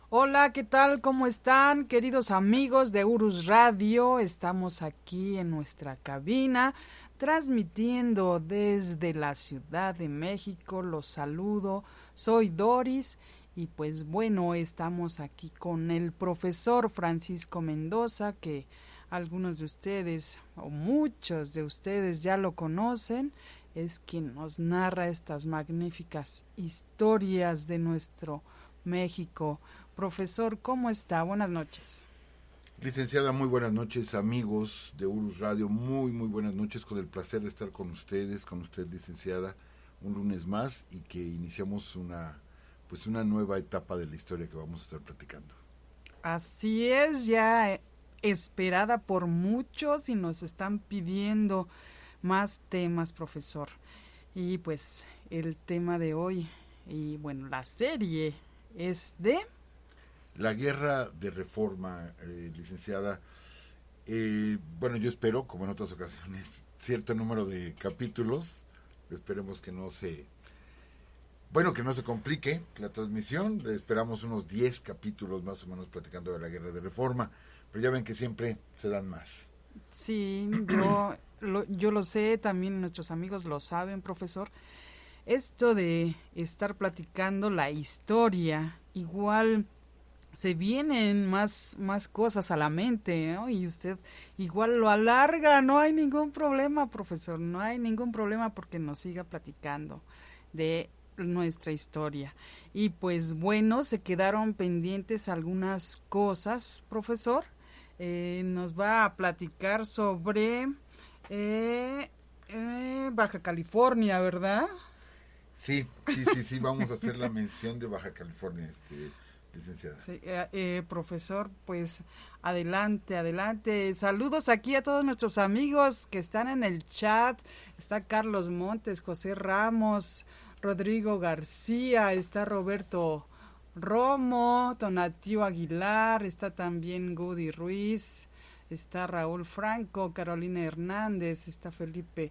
Hola, ¿qué tal? ¿Cómo están, queridos amigos de Urus Radio? Estamos aquí en nuestra cabina, transmitiendo desde la Ciudad de México. Los saludo, soy Doris y pues bueno, estamos aquí con el profesor Francisco Mendoza, que algunos de ustedes o muchos de ustedes ya lo conocen. Es quien nos narra estas magníficas historias de nuestro México. Profesor, ¿cómo está? Buenas noches. Licenciada, muy buenas noches, amigos de Urus Radio, muy buenas noches, con el placer de estar con ustedes, con usted, licenciada, un lunes más y que iniciamos una nueva etapa de la historia que vamos a estar platicando. Así es, ya esperada por muchos y nos están pidiendo más temas, profesor. Y pues el tema de hoy, y bueno, la serie es de... La guerra de reforma, licenciada, yo espero, como en otras ocasiones, cierto número de capítulos, esperemos que no se complique la transmisión, esperamos unos 10 capítulos más o menos platicando de la guerra de reforma, pero ya ven que siempre se dan más. Sí, yo lo sé, también nuestros amigos lo saben, profesor. Esto de estar platicando la historia, igual se vienen más cosas a la mente, ¿no? Y usted igual lo alarga, no hay ningún problema, profesor, no hay ningún problema porque nos siga platicando de nuestra historia. Y pues bueno, se quedaron pendientes algunas cosas, profesor. Nos va a platicar sobre Baja California, ¿verdad? Sí, vamos a hacer la mención de Baja California, licenciada. Sí, profesor, pues adelante. Saludos aquí a todos nuestros amigos que están en el chat. Está Carlos Montes, José Ramos, Rodrigo García, está Roberto Romo, Tonatiu Aguilar, está también Gudi Ruiz, está Raúl Franco, Carolina Hernández, está Felipe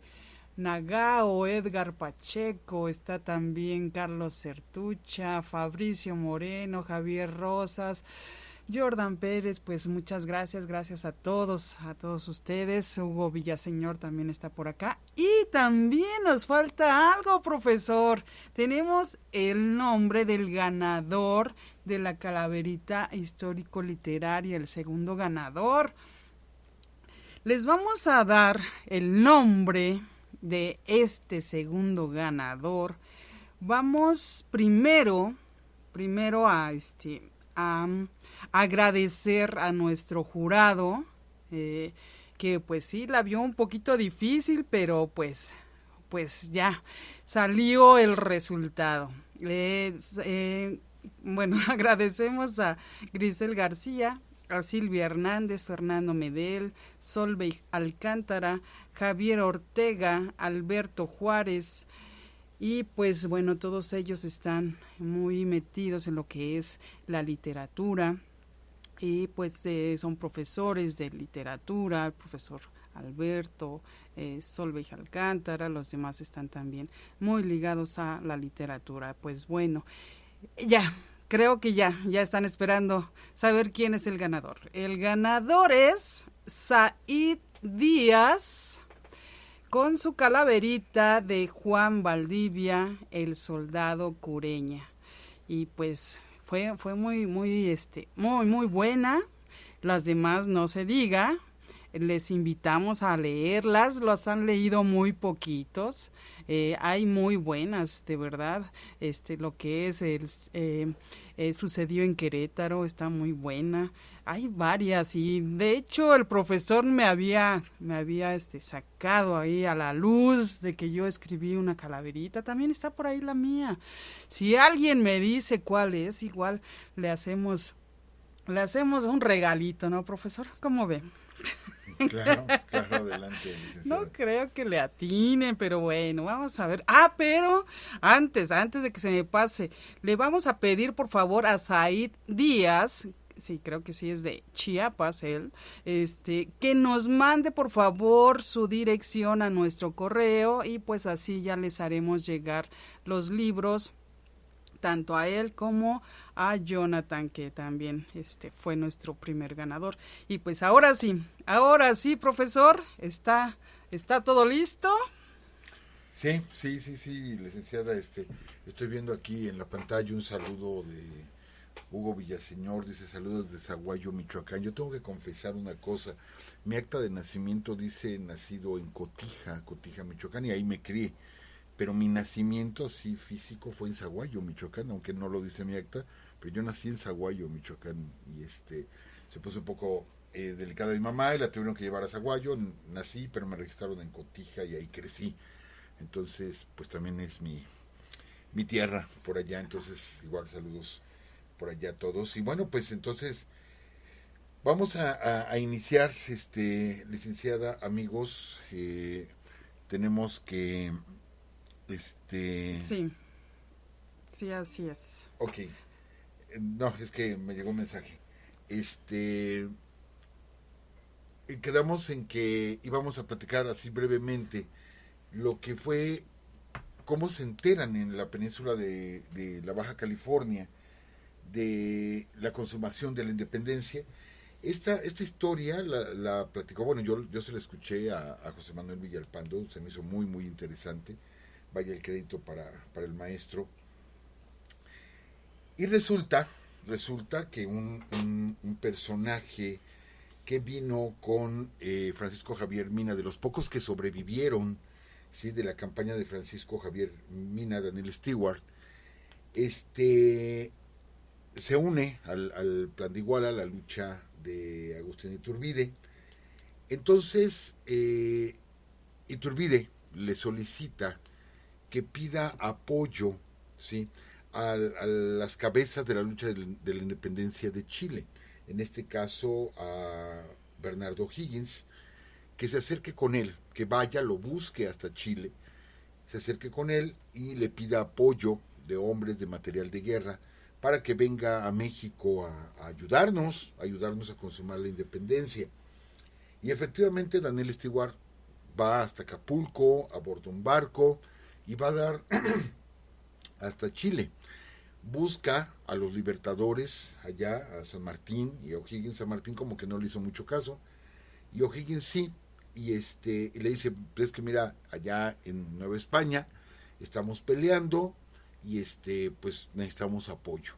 Nagao, Edgar Pacheco, está también Carlos Certucha, Fabricio Moreno, Javier Rosas, Jordan Pérez. Pues muchas gracias a todos ustedes. Hugo Villaseñor también está por acá. Y también nos falta algo, profesor. Tenemos el nombre del ganador de la Calaverita Histórico-Literaria, el segundo ganador. Les vamos a dar el nombre de este segundo ganador. Vamos primero a agradecer a nuestro jurado, que pues sí la vio un poquito difícil, pero pues ya salió el resultado. Agradecemos a Grisel García, a Silvia Hernández, Fernando Medel, Solveig Alcántara, Javier Ortega, Alberto Juárez, y pues bueno, todos ellos están muy metidos en lo que es la literatura y pues son profesores de literatura, el profesor Alberto, Solveig Alcántara, los demás están también muy ligados a la literatura. Pues bueno, creo que ya están esperando saber quién es el ganador. El ganador es Said Díaz, con su calaverita de Juan Valdivia, el soldado Cureña. Y pues fue muy buena. Las demás no se diga. Les invitamos a leerlas, los han leído muy poquitos, hay muy buenas, de verdad. Lo que es sucedió en Querétaro, está muy buena. Hay varias y de hecho el profesor me había sacado ahí a la luz de que yo escribí una calaverita. También está por ahí la mía. Si alguien me dice cuál es, igual le hacemos un regalito, ¿no, profesor? ¿Cómo ve? Claro, adelante, licenciada. No creo que le atine, pero bueno, vamos a ver. Pero antes de que se me pase, le vamos a pedir por favor a Said Díaz, sí, creo que sí es de Chiapas él, que nos mande por favor su dirección a nuestro correo y pues así ya les haremos llegar los libros tanto a él como a Jonathan, que también fue nuestro primer ganador. Y pues ahora sí, profesor, ¿está todo listo? Sí, licenciada, estoy viendo aquí en la pantalla un saludo de Hugo Villaseñor, dice saludos de Zaguayo, Michoacán. Yo tengo que confesar una cosa, mi acta de nacimiento dice nacido en Cotija, Michoacán, y ahí me crié, pero mi nacimiento así físico fue en Zaguayo, Michoacán, aunque no lo dice mi acta, pero yo nací en Zaguayo, Michoacán, y se puso un poco delicada mi mamá y la tuvieron que llevar a Zaguayo, nací, pero me registraron en Cotija y ahí crecí. Entonces, pues también es mi tierra por allá, entonces igual saludos por allá a todos. Y bueno, pues entonces vamos a iniciar, licenciada, amigos, tenemos que, Sí, así es. Ok, no, es que me llegó un mensaje. Quedamos en que íbamos a platicar así brevemente lo que fue, cómo se enteran en la península de la Baja California de la consumación de la independencia. Esta historia la platicó, bueno, yo se la escuché a José Manuel Villalpando, se me hizo muy, muy interesante, vaya el crédito para el maestro. Y resulta que un personaje que vino con Francisco Javier Mina, de los pocos que sobrevivieron, ¿sí?, de la campaña de Francisco Javier Mina, Daniel Stewart, se une al Plan de Iguala, a la lucha de Agustín Iturbide. Entonces, Iturbide le solicita que pida apoyo, ¿sí?, a las cabezas de la lucha de la independencia de Chile, en este caso a Bernardo O'Higgins, que se acerque con él, que vaya, lo busque hasta Chile, se acerque con él y le pida apoyo de hombres, de material de guerra, para que venga a México a ayudarnos a consumar la independencia. Y efectivamente Daniel Stewart va hasta Acapulco, aborda un barco y va a dar hasta Chile. Busca a los libertadores allá, a San Martín y a O'Higgins. San Martín como que no le hizo mucho caso, y O'Higgins sí, y le dice, es que mira, allá en Nueva España estamos peleando y pues necesitamos apoyo.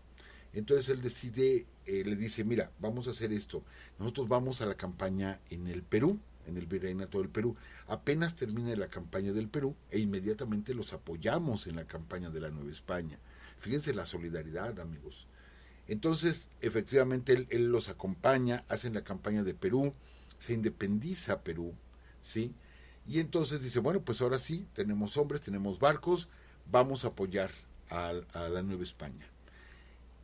Entonces él decide, le dice, mira, vamos a hacer esto, nosotros vamos a la campaña en el Perú, en el Virreinato del Perú, apenas termine la campaña del Perú e inmediatamente los apoyamos en la campaña de la Nueva España. Fíjense la solidaridad, amigos. Entonces, efectivamente, él los acompaña, hacen la campaña de Perú, se independiza Perú, ¿sí? Y entonces dice, bueno, pues ahora sí, tenemos hombres, tenemos barcos, vamos a apoyar a la Nueva España.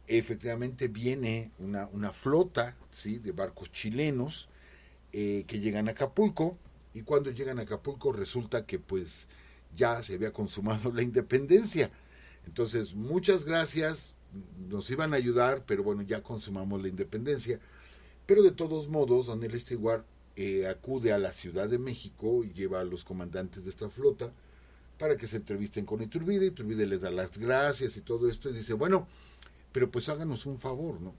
Efectivamente viene una flota, ¿sí?, de barcos chilenos que llegan a Acapulco, y cuando llegan a Acapulco resulta que pues ya se había consumado la independencia. Entonces, muchas gracias, nos iban a ayudar, pero bueno, ya consumamos la independencia. Pero de todos modos, Daniel Stewart acude a la Ciudad de México y lleva a los comandantes de esta flota para que se entrevisten con Iturbide. Iturbide les da las gracias y todo esto, y dice, bueno, pero pues háganos un favor, ¿no?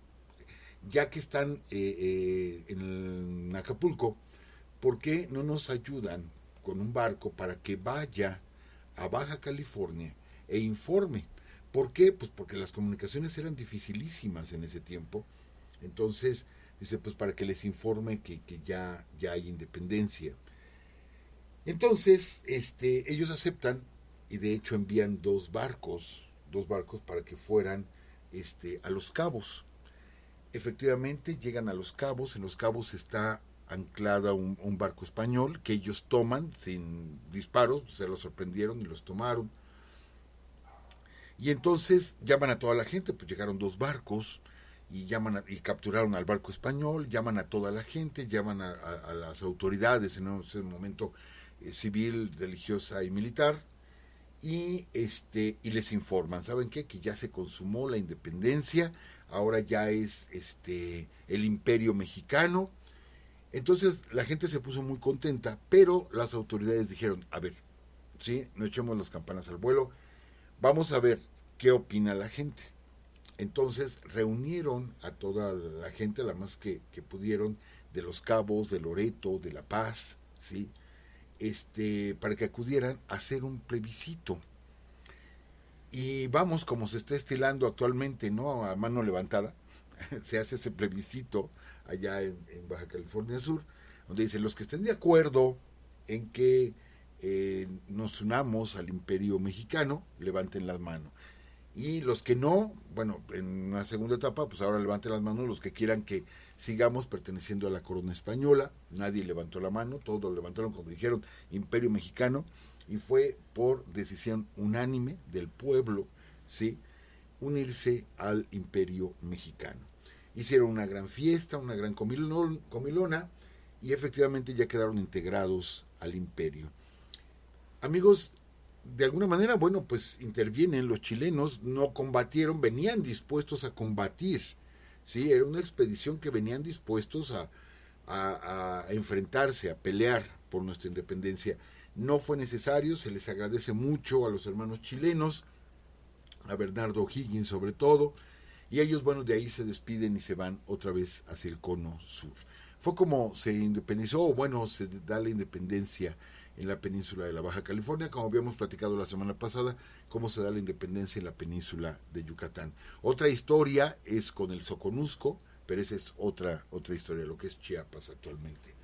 Ya que están en Acapulco, ¿por qué no nos ayudan con un barco para que vaya a Baja California e informe? ¿Por qué? Pues porque las comunicaciones eran dificilísimas en ese tiempo. Entonces, dice, pues para que les informe que ya hay independencia. Entonces, ellos aceptan, y de hecho envían dos barcos para que fueran a Los Cabos. Efectivamente, llegan a Los Cabos. En Los Cabos está anclada un barco español que ellos toman sin disparos, se los sorprendieron y los tomaron. Y entonces llaman a toda la gente, pues llegaron dos barcos y y capturaron al barco español, llaman a toda la gente, llaman a las autoridades en ese momento civil, religiosa y militar, y les informan, ¿saben qué? Que ya se consumó la independencia, ahora ya es el imperio mexicano. Entonces la gente se puso muy contenta, pero las autoridades dijeron, a ver, sí, no echemos las campanas al vuelo, vamos a ver qué opina la gente. Entonces reunieron a toda la gente, la más que pudieron, de Los Cabos, de Loreto, de La Paz, ¿sí? Para que acudieran a hacer un plebiscito. Y vamos, como se está estilando actualmente, ¿no? A mano levantada, se hace ese plebiscito allá en Baja California Sur, donde dice, los que estén de acuerdo en que nos unamos al Imperio Mexicano, levanten las manos. Y los que no, bueno, en una segunda etapa, pues ahora levanten las manos los que quieran que sigamos perteneciendo a la corona española. Nadie levantó la mano, todos levantaron cuando dijeron Imperio Mexicano, y fue por decisión unánime del pueblo, ¿sí?, unirse al Imperio Mexicano. Hicieron una gran fiesta, una gran comilona, y efectivamente ya quedaron integrados al imperio. Amigos, de alguna manera, bueno, pues intervienen los chilenos, no combatieron, venían dispuestos a combatir, ¿sí? Era una expedición que venían dispuestos a enfrentarse, a pelear por nuestra independencia. No fue necesario, se les agradece mucho a los hermanos chilenos, a Bernardo O'Higgins sobre todo, y ellos, bueno, de ahí se despiden y se van otra vez hacia el cono sur. Fue como se independizó, o bueno, se da la independencia en la península de la Baja California, como habíamos platicado la semana pasada, cómo se da la independencia en la península de Yucatán. Otra historia es con el Soconusco, pero esa es otra historia, lo que es Chiapas actualmente.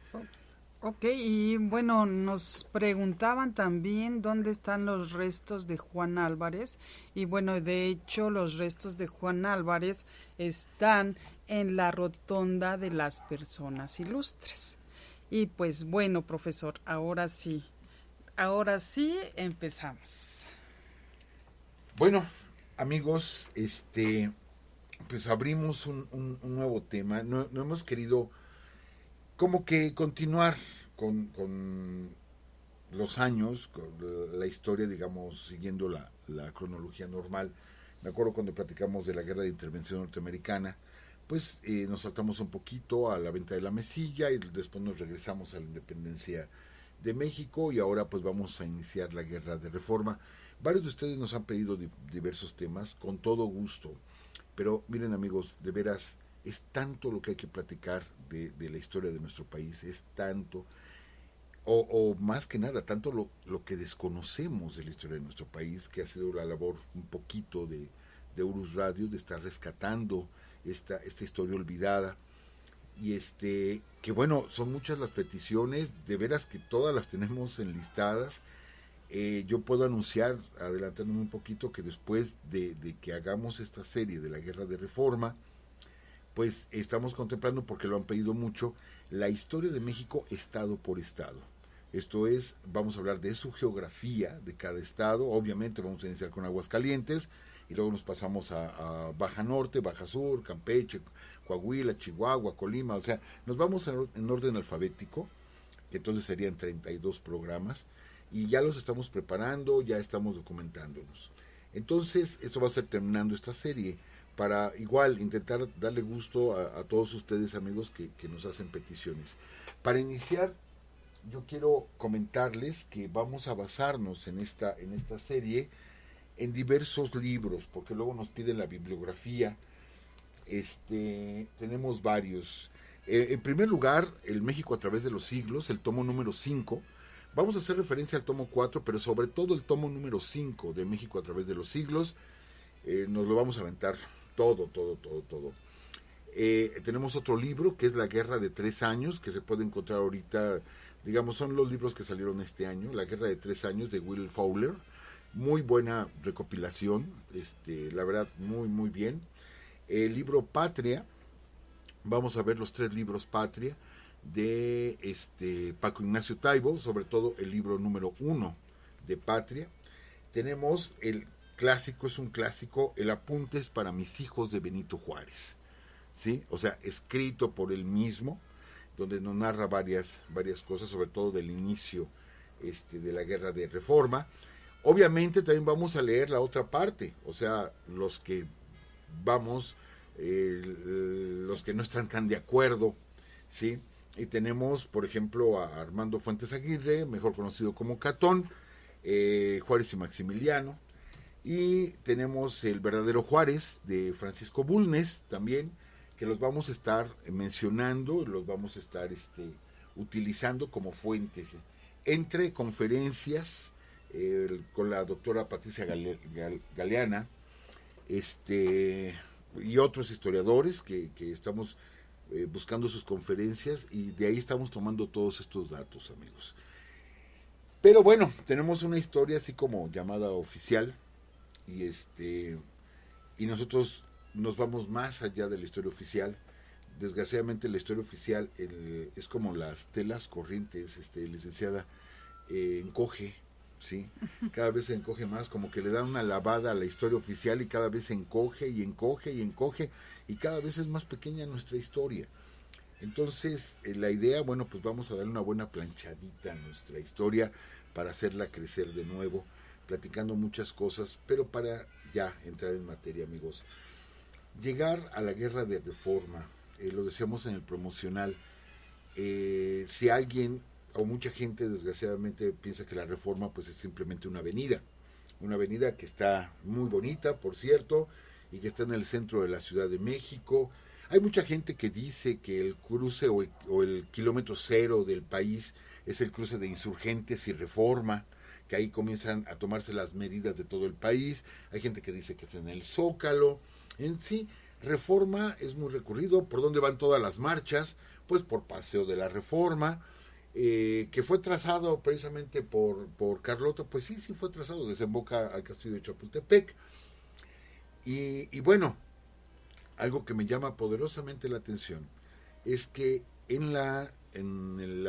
Ok, y bueno, nos preguntaban también dónde están los restos de Juan Álvarez, y bueno, de hecho los restos de Juan Álvarez están en la rotonda de las personas ilustres. Y pues bueno, profesor, ahora sí empezamos. Bueno, amigos, pues abrimos un nuevo tema. No hemos querido como que continuar con los años, con la historia, digamos, siguiendo la cronología normal. Me acuerdo cuando platicamos de la Guerra de Intervención Norteamericana, pues nos saltamos un poquito a la venta de la mesilla y después nos regresamos a la independencia de México, y ahora pues vamos a iniciar la Guerra de Reforma. Varios de ustedes nos han pedido diversos temas, con todo gusto, pero miren, amigos, de veras es tanto lo que hay que platicar de la historia de nuestro país, es tanto, o más que nada, tanto lo que desconocemos de la historia de nuestro país, que ha sido la labor un poquito de Urus Radio, de estar rescatando esta historia olvidada. Y que bueno, son muchas las peticiones, de veras que todas las tenemos enlistadas. Yo puedo anunciar, adelantándome un poquito, que después de que hagamos esta serie de la Guerra de Reforma, pues estamos contemplando, porque lo han pedido mucho, la historia de México estado por estado. Esto es, vamos a hablar de su geografía de cada estado. Obviamente vamos a iniciar con Aguascalientes, y luego nos pasamos a Baja Norte, Baja Sur, Campeche, Coahuila, Chihuahua, Colima. O sea, nos vamos en orden alfabético, que entonces serían 32 programas, y ya los estamos preparando, ya estamos documentándonos. Entonces, esto va a ser terminando esta serie, para igual intentar darle gusto a todos ustedes, amigos, que nos hacen peticiones. Para iniciar, yo quiero comentarles que vamos a basarnos en esta serie en diversos libros, porque luego nos piden la bibliografía. Tenemos varios. En primer lugar, El México a través de los siglos, el tomo número 5. Vamos a hacer referencia al tomo 4, pero sobre todo el tomo número 5 de México a través de los siglos. Nos lo vamos a aventar todo. Tenemos otro libro que es La Guerra de 3 años, que se puede encontrar ahorita, digamos, son los libros que salieron este año. La Guerra de 3 años de Will Fowler, muy buena recopilación, la verdad, muy bien. El libro Patria, vamos a ver los 3 libros Patria de Paco Ignacio Taibo, sobre todo el libro número 1 de Patria. Tenemos el clásico, es un clásico, El Apuntes para mis hijos de Benito Juárez, ¿sí? O sea, escrito por él mismo, donde nos narra varias cosas, sobre todo del inicio de la Guerra de Reforma. Obviamente también vamos a leer la otra parte, o sea, los que no están tan de acuerdo, ¿sí? Y tenemos, por ejemplo, a Armando Fuentes Aguirre, mejor conocido como Catón, Juárez y Maximiliano. Y tenemos El verdadero Juárez de Francisco Bulnes también, que los vamos a estar mencionando, los vamos a estar utilizando como fuentes entre conferencias con la doctora Patricia Galeana, y otros historiadores que estamos buscando sus conferencias, y de ahí estamos tomando todos estos datos, amigos. Pero bueno, tenemos una historia así como llamada oficial, y nosotros nos vamos más allá de la historia oficial. Desgraciadamente la historia oficial es como las telas corrientes, licenciada, encoge, ¿sí? Cada vez se encoge más, como que le dan una lavada a la historia oficial y cada vez se encoge y encoge y encoge, y cada vez es más pequeña nuestra historia. Entonces, la idea, bueno, pues vamos a darle una buena planchadita a nuestra historia para hacerla crecer de nuevo, platicando muchas cosas, pero para ya entrar en materia, amigos. Llegar a la guerra de Reforma, lo decíamos en el promocional, si alguien o mucha gente desgraciadamente piensa que la Reforma pues es simplemente una avenida que está muy bonita, por cierto, y que está en el centro de la Ciudad de México. Hay mucha gente que dice que el cruce o el kilómetro cero del país es el cruce de Insurgentes y Reforma, que ahí comienzan a tomarse las medidas de todo el país. Hay gente que dice que está en el Zócalo. En sí, Reforma es muy recurrido. ¿Por dónde van todas las marchas? Pues por Paseo de la Reforma, que fue trazado precisamente por Carlota. Pues sí fue trazado, desemboca al Castillo de Chapultepec. Y bueno, algo que me llama poderosamente la atención es que en la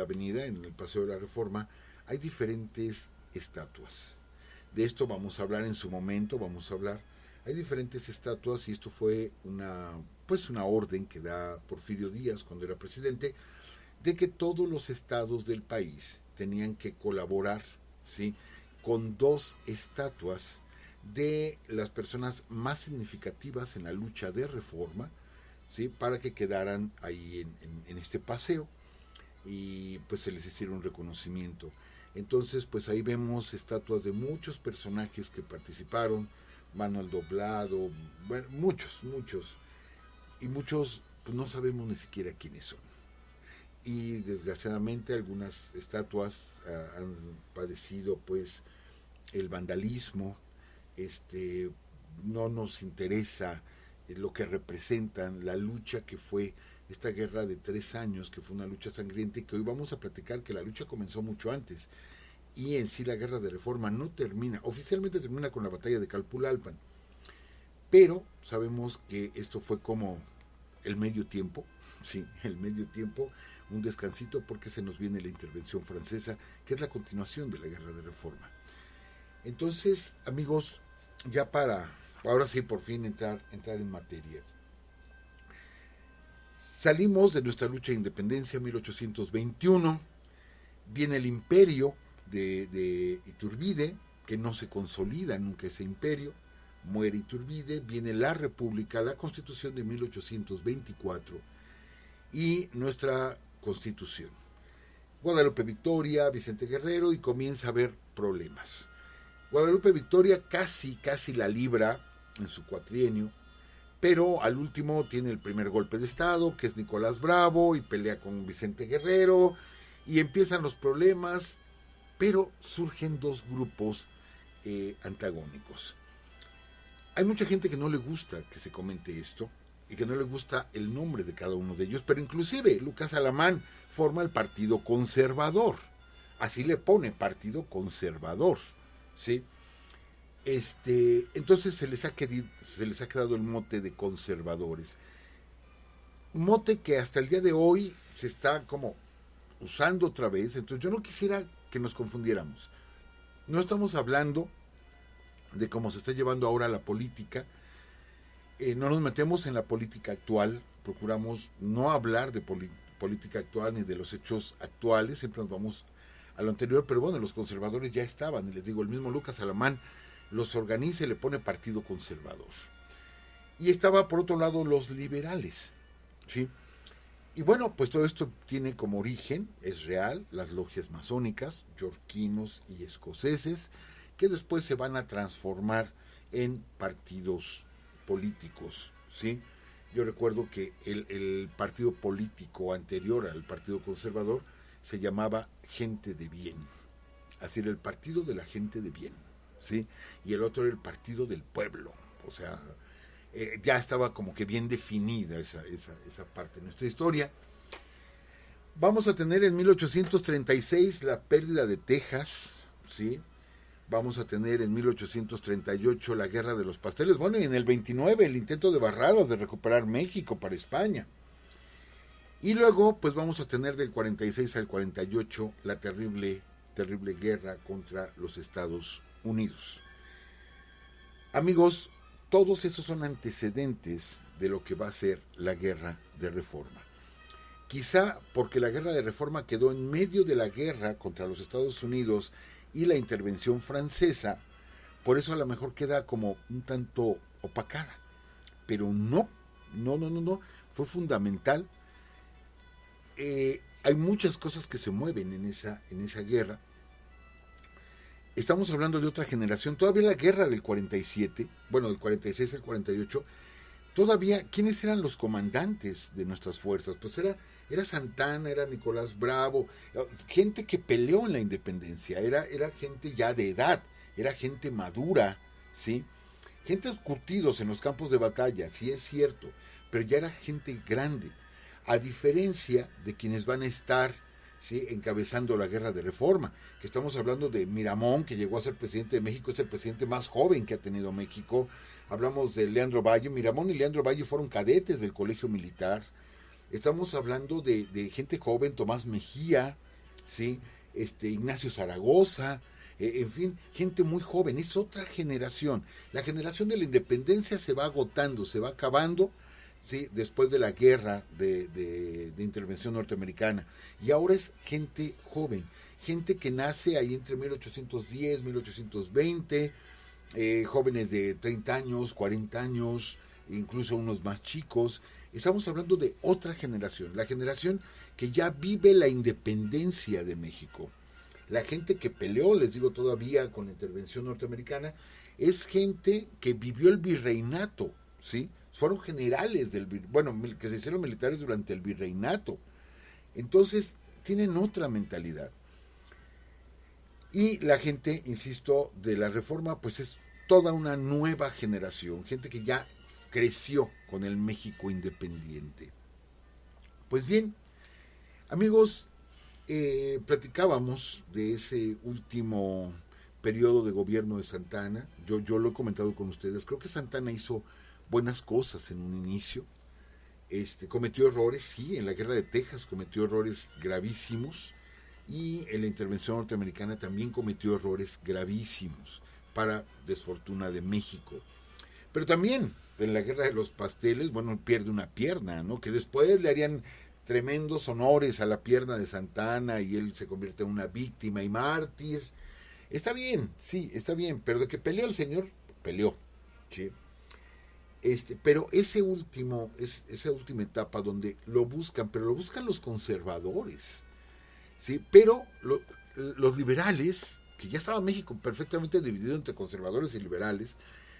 avenida, en el Paseo de la Reforma, hay diferentes estatuas. De esto vamos a hablar en su momento, Hay diferentes estatuas, y esto fue una orden que da Porfirio Díaz cuando era presidente, de que todos los estados del país tenían que colaborar, ¿sí?, con 2 estatuas de las personas más significativas en la lucha de Reforma, ¿sí?, para que quedaran ahí en este paseo y pues se les hiciera un reconocimiento. Entonces pues ahí vemos estatuas de muchos personajes que participaron, Manuel Doblado, bueno, muchos, y muchos pues no sabemos ni siquiera quiénes son. Y desgraciadamente algunas estatuas han padecido pues el vandalismo. No nos interesa lo que representan, la lucha que fue esta guerra de 3 años, que fue una lucha sangrienta, y que hoy vamos a platicar que la lucha comenzó mucho antes, y en sí la guerra de Reforma no termina, oficialmente termina con la batalla de Calpulalpan, pero sabemos que esto fue como el medio tiempo, sí, un descansito, porque se nos viene la intervención francesa, que es la continuación de la guerra de Reforma. Entonces, amigos, ya ahora sí por fin entrar en materia. Salimos de nuestra lucha de independencia en 1821, viene el imperio de Iturbide, que no se consolida nunca ese imperio, muere Iturbide, viene la República, la Constitución de 1824 y nuestra Constitución. Guadalupe Victoria, Vicente Guerrero, y comienza a haber problemas. Guadalupe Victoria casi la libra en su cuatrienio, pero al último tiene el primer golpe de estado, que es Nicolás Bravo, y pelea con Vicente Guerrero, y empiezan los problemas, pero surgen 2 grupos antagónicos. Hay mucha gente que no le gusta que se comente esto, y que no le gusta el nombre de cada uno de ellos, pero inclusive Lucas Alamán forma el Partido Conservador, así le pone, Partido Conservador, ¿sí? Entonces se les ha quedado el mote de conservadores, mote que hasta el día de hoy se está como usando otra vez. Entonces yo no quisiera que nos confundiéramos. No estamos hablando de cómo se está llevando ahora la política, no nos metemos en la política actual, procuramos no hablar de política actual ni de los hechos actuales, siempre nos vamos a lo anterior, pero bueno, los conservadores ya estaban, y les digo, el mismo Lucas Alamán los organiza y le pone Partido Conservador. Y estaba por otro lado los liberales, ¿sí? Y bueno, pues todo esto tiene como origen, es real, las logias masónicas, yorquinos y escoceses, que después se van a transformar en partidos políticos, ¿sí? Yo recuerdo que el partido político anterior al Partido Conservador se llamaba Gente de Bien, así era el partido de la gente de bien, ¿sí? Y el otro era el partido del pueblo, o sea, ya estaba como que bien definida esa parte de nuestra historia. Vamos a tener en 1836 la pérdida de Texas, ¿sí? Vamos a tener en 1838 la Guerra de los Pasteles, bueno, y en el 29 el intento de Barradas de recuperar México para España. Y luego, pues vamos a tener del 46 al 48 la terrible guerra contra los Estados Unidos. Amigos, todos esos son antecedentes de lo que va a ser la Guerra de Reforma. Quizá porque la Guerra de Reforma quedó en medio de la guerra contra los Estados Unidos y la intervención francesa, por eso a lo mejor queda como un tanto opacada. Pero no, fue fundamental. Hay muchas cosas que se mueven en esa guerra. Estamos hablando de otra generación. Todavía la guerra del 47, bueno, del 46 al 48, todavía, ¿quiénes eran los comandantes de nuestras fuerzas? Pues era Santana, era Nicolás Bravo, gente que peleó en la independencia, era gente ya de edad, era gente madura, ¿sí? Gente curtidos en los campos de batalla, sí es cierto, pero ya era gente grande, a diferencia de quienes van a estar, ¿sí?, encabezando la Guerra de Reforma, que estamos hablando de Miramón, que llegó a ser presidente de México, es el presidente más joven que ha tenido México. Hablamos de Leandro Valle. Miramón y Leandro Valle fueron cadetes del Colegio Militar. Estamos hablando de gente joven, Tomás Mejía, ¿sí?, Ignacio Zaragoza, en fin, gente muy joven. Es otra generación. La generación de la independencia se va agotando, se va acabando, ¿sí?, después de la guerra de intervención norteamericana. Y ahora es gente joven, gente que nace ahí entre 1810, 1820, jóvenes de 30 años, 40 años, incluso unos más chicos. Estamos hablando de otra generación, la generación que ya vive la independencia de México. La gente que peleó, les digo todavía, con la intervención norteamericana, es gente que vivió el virreinato, ¿sí? Fueron generales que se hicieron militares durante el virreinato. Entonces, tienen otra mentalidad. Y la gente, insisto, de la Reforma, pues es toda una nueva generación, gente que ya creció con el México independiente. Pues bien, amigos, platicábamos de ese último periodo de gobierno de Santa Anna. Yo lo he comentado con ustedes. Creo que Santa Anna hizo buenas cosas en un inicio. Cometió errores, sí, en la Guerra de Texas cometió errores gravísimos, y en la intervención norteamericana también cometió errores gravísimos, para desfortuna de México. Pero también en la Guerra de los Pasteles, bueno, pierde una pierna, ¿no?, que después le harían tremendos honores a la pierna de Santa Anna y él se convierte en una víctima y mártir. Está bien, sí, está bien, pero de que peleó el señor, peleó, ¿sí? Pero esa última etapa donde lo buscan, pero lo buscan los conservadores, ¿sí? Pero los liberales, que ya estaba México perfectamente dividido entre conservadores y liberales,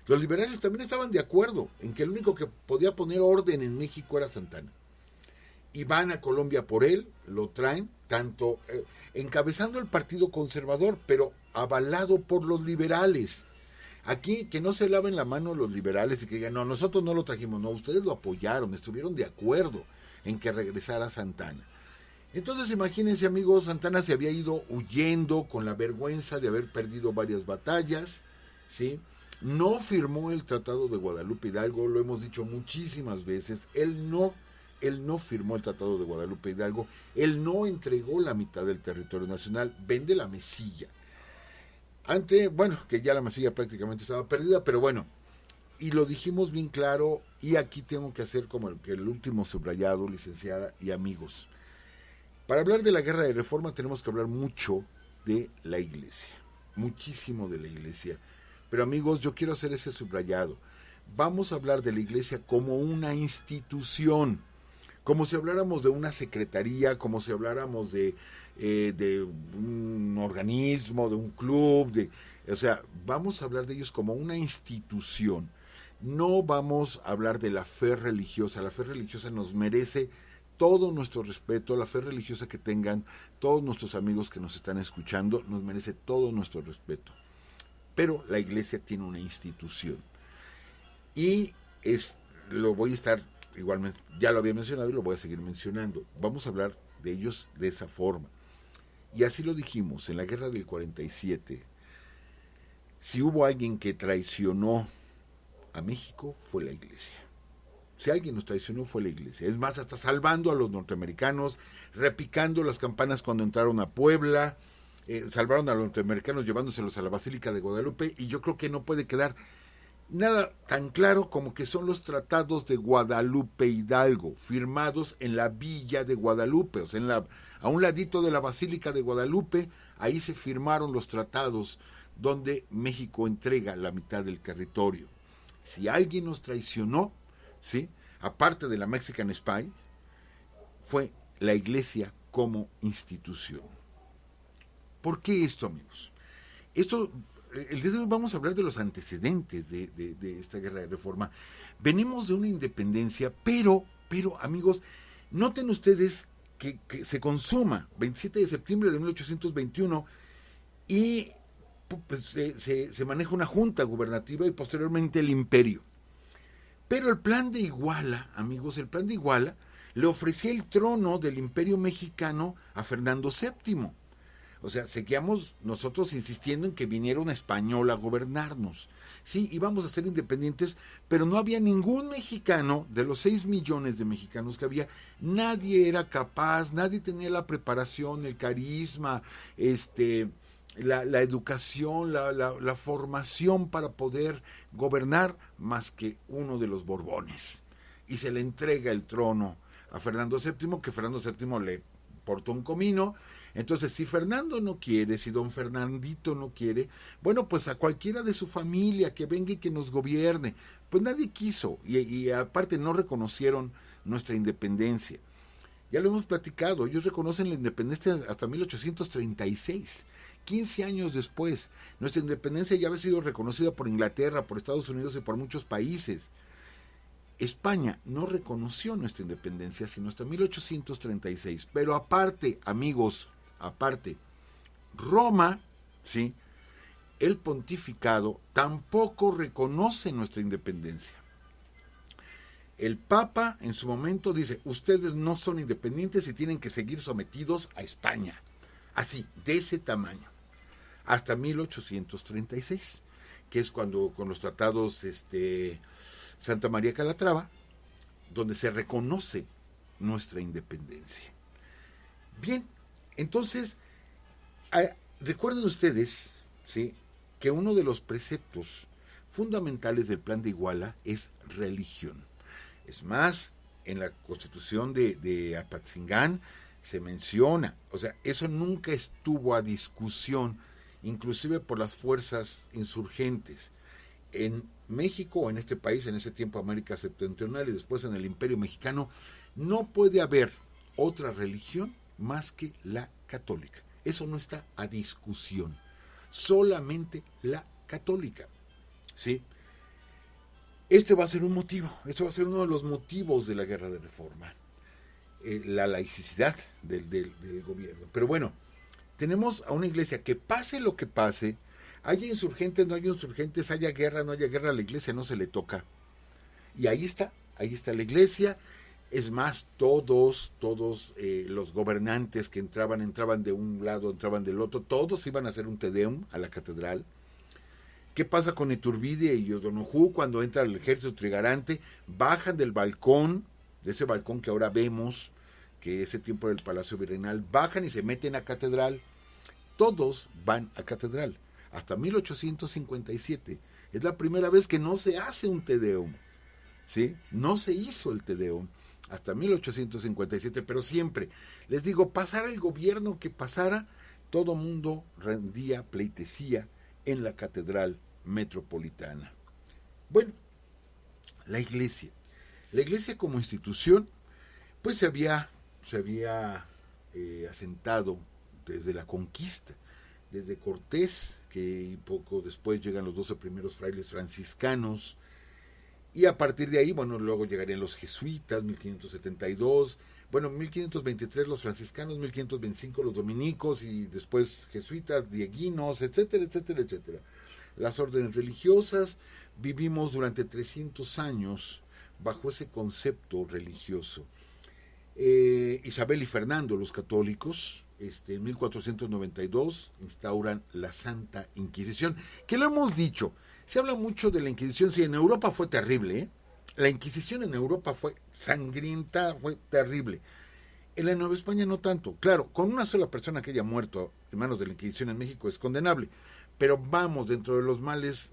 los liberales también estaban de acuerdo en que el único que podía poner orden en México era Santa Anna. Y van a Colombia por él, lo traen, tanto encabezando el Partido Conservador, pero avalado por los liberales. Aquí, que no se laven la mano los liberales y que digan, no, nosotros no lo trajimos, no, ustedes lo apoyaron, estuvieron de acuerdo en que regresara Santa Anna. Entonces, imagínense, amigos, Santa Anna se había ido huyendo con la vergüenza de haber perdido varias batallas, ¿sí? No firmó el Tratado de Guadalupe Hidalgo, lo hemos dicho muchísimas veces, él no firmó el Tratado de Guadalupe Hidalgo, él no entregó la mitad del territorio nacional, vende la mesilla. Que ya la mesilla prácticamente estaba perdida, pero bueno, y lo dijimos bien claro, y aquí tengo que hacer como el último subrayado, licenciada y amigos. Para hablar de la Guerra de Reforma tenemos que hablar mucho de la Iglesia, muchísimo de la Iglesia, pero amigos, yo quiero hacer ese subrayado. Vamos a hablar de la Iglesia como una institución, como si habláramos de una secretaría, como si habláramos de de un organismo, de un club, o sea, vamos a hablar de ellos como una institución. No vamos a hablar de la fe religiosa. La fe religiosa nos merece todo nuestro respeto. La fe religiosa que tengan todos nuestros amigos que nos están escuchando nos merece todo nuestro respeto. Pero la iglesia tiene una institución. Y lo voy a estar, igualmente, ya lo había mencionado y lo voy a seguir mencionando. Vamos a hablar de ellos de esa forma. Y así lo dijimos, en la guerra del 47, si hubo alguien que traicionó a México, fue la iglesia. Si alguien nos traicionó, fue la iglesia. Es más, hasta salvando a los norteamericanos, repicando las campanas cuando entraron a Puebla, salvaron a los norteamericanos llevándoselos a la Basílica de Guadalupe, y yo creo que no puede quedar nada tan claro como que son los tratados de Guadalupe Hidalgo, firmados en la villa de Guadalupe, o sea, a un ladito de la Basílica de Guadalupe, ahí se firmaron los tratados donde México entrega la mitad del territorio. Si alguien nos traicionó, ¿sí?, aparte de la Mexican Spy, fue la iglesia como institución. ¿Por qué esto, amigos? Esto, el día de hoy vamos a hablar de los antecedentes de esta guerra de reforma. Venimos de una independencia, pero amigos, noten ustedes que se consuma 27 de septiembre de 1821 y pues, se maneja una junta gubernativa y posteriormente el imperio. Pero el plan de Iguala, amigos, el plan de Iguala le ofrecía el trono del imperio mexicano a Fernando VII. O sea, seguíamos nosotros insistiendo en que viniera un español a gobernarnos. Sí, íbamos a ser independientes, pero no había ningún mexicano, de los 6 millones de mexicanos que había, nadie era capaz, nadie tenía la preparación, el carisma, la educación, la formación para poder gobernar más que uno de los Borbones. Y se le entrega el trono a Fernando VII, que Fernando VII le portó un comino. Entonces, si Fernando no quiere, si don Fernandito no quiere, bueno, pues a cualquiera de su familia que venga y que nos gobierne. Pues nadie quiso, y aparte no reconocieron nuestra independencia. Ya lo hemos platicado, ellos reconocen la independencia hasta 1836. 15 años después, nuestra independencia ya había sido reconocida por Inglaterra, por Estados Unidos y por muchos países. España no reconoció nuestra independencia sino hasta 1836. Pero aparte, amigos, Roma, ¿sí?, el pontificado tampoco reconoce nuestra independencia. El Papa en su momento dice, ustedes no son independientes y tienen que seguir sometidos a España. Así, de ese tamaño. Hasta 1836, que es cuando con los tratados Santa María Calatrava, donde se reconoce nuestra independencia. Bien, entonces, recuerden ustedes, ¿sí?, que uno de los preceptos fundamentales del Plan de Iguala es religión. Es más, en la Constitución de Apatzingán se menciona, o sea, eso nunca estuvo a discusión, inclusive por las fuerzas insurgentes. En México, o en este país, en ese tiempo América Septentrional y después en el Imperio Mexicano, no puede haber otra religión más que la católica. Eso no está a discusión. Solamente la católica. ¿Sí? Este va a ser un motivo, este va a ser uno de los motivos de la guerra de reforma. La laicidad del gobierno. Pero bueno, tenemos a una iglesia que pase lo que pase, haya insurgentes, no haya insurgentes, haya guerra, no haya guerra, a la iglesia no se le toca. Y ahí está la iglesia. Es más, todos los gobernantes que entraban de un lado, entraban del otro, todos iban a hacer un Te Deum a la catedral. ¿Qué pasa con Iturbide y O'Donoghue cuando entra el ejército trigarante? Bajan del balcón, de ese balcón que ahora vemos, que ese tiempo del Palacio Virreinal, bajan y se meten a catedral. Todos van a catedral. Hasta 1857. Es la primera vez que no se hace un Te Deum. ¿Sí? No se hizo el Te Deum hasta 1857, pero siempre, les digo, pasara el gobierno que pasara, todo mundo rendía pleitesía en la catedral metropolitana. Bueno, la iglesia como institución, pues se había asentado desde la conquista, desde Cortés, que poco después llegan los 12 primeros frailes franciscanos, y a partir de ahí, bueno, luego llegarían los jesuitas, 1572, bueno, 1523 los franciscanos, 1525 los dominicos, y después jesuitas, dieguinos, etcétera, etcétera, etcétera. Las órdenes religiosas, vivimos durante 300 años bajo ese concepto religioso. Isabel y Fernando, los católicos, en 1492 instauran la Santa Inquisición, que lo hemos dicho, se habla mucho de la Inquisición, sí, en Europa fue terrible, ¿eh? La Inquisición en Europa fue sangrienta, fue terrible. En la Nueva España no tanto. Claro, con una sola persona que haya muerto en manos de la Inquisición en México es condenable, pero vamos, dentro de los males,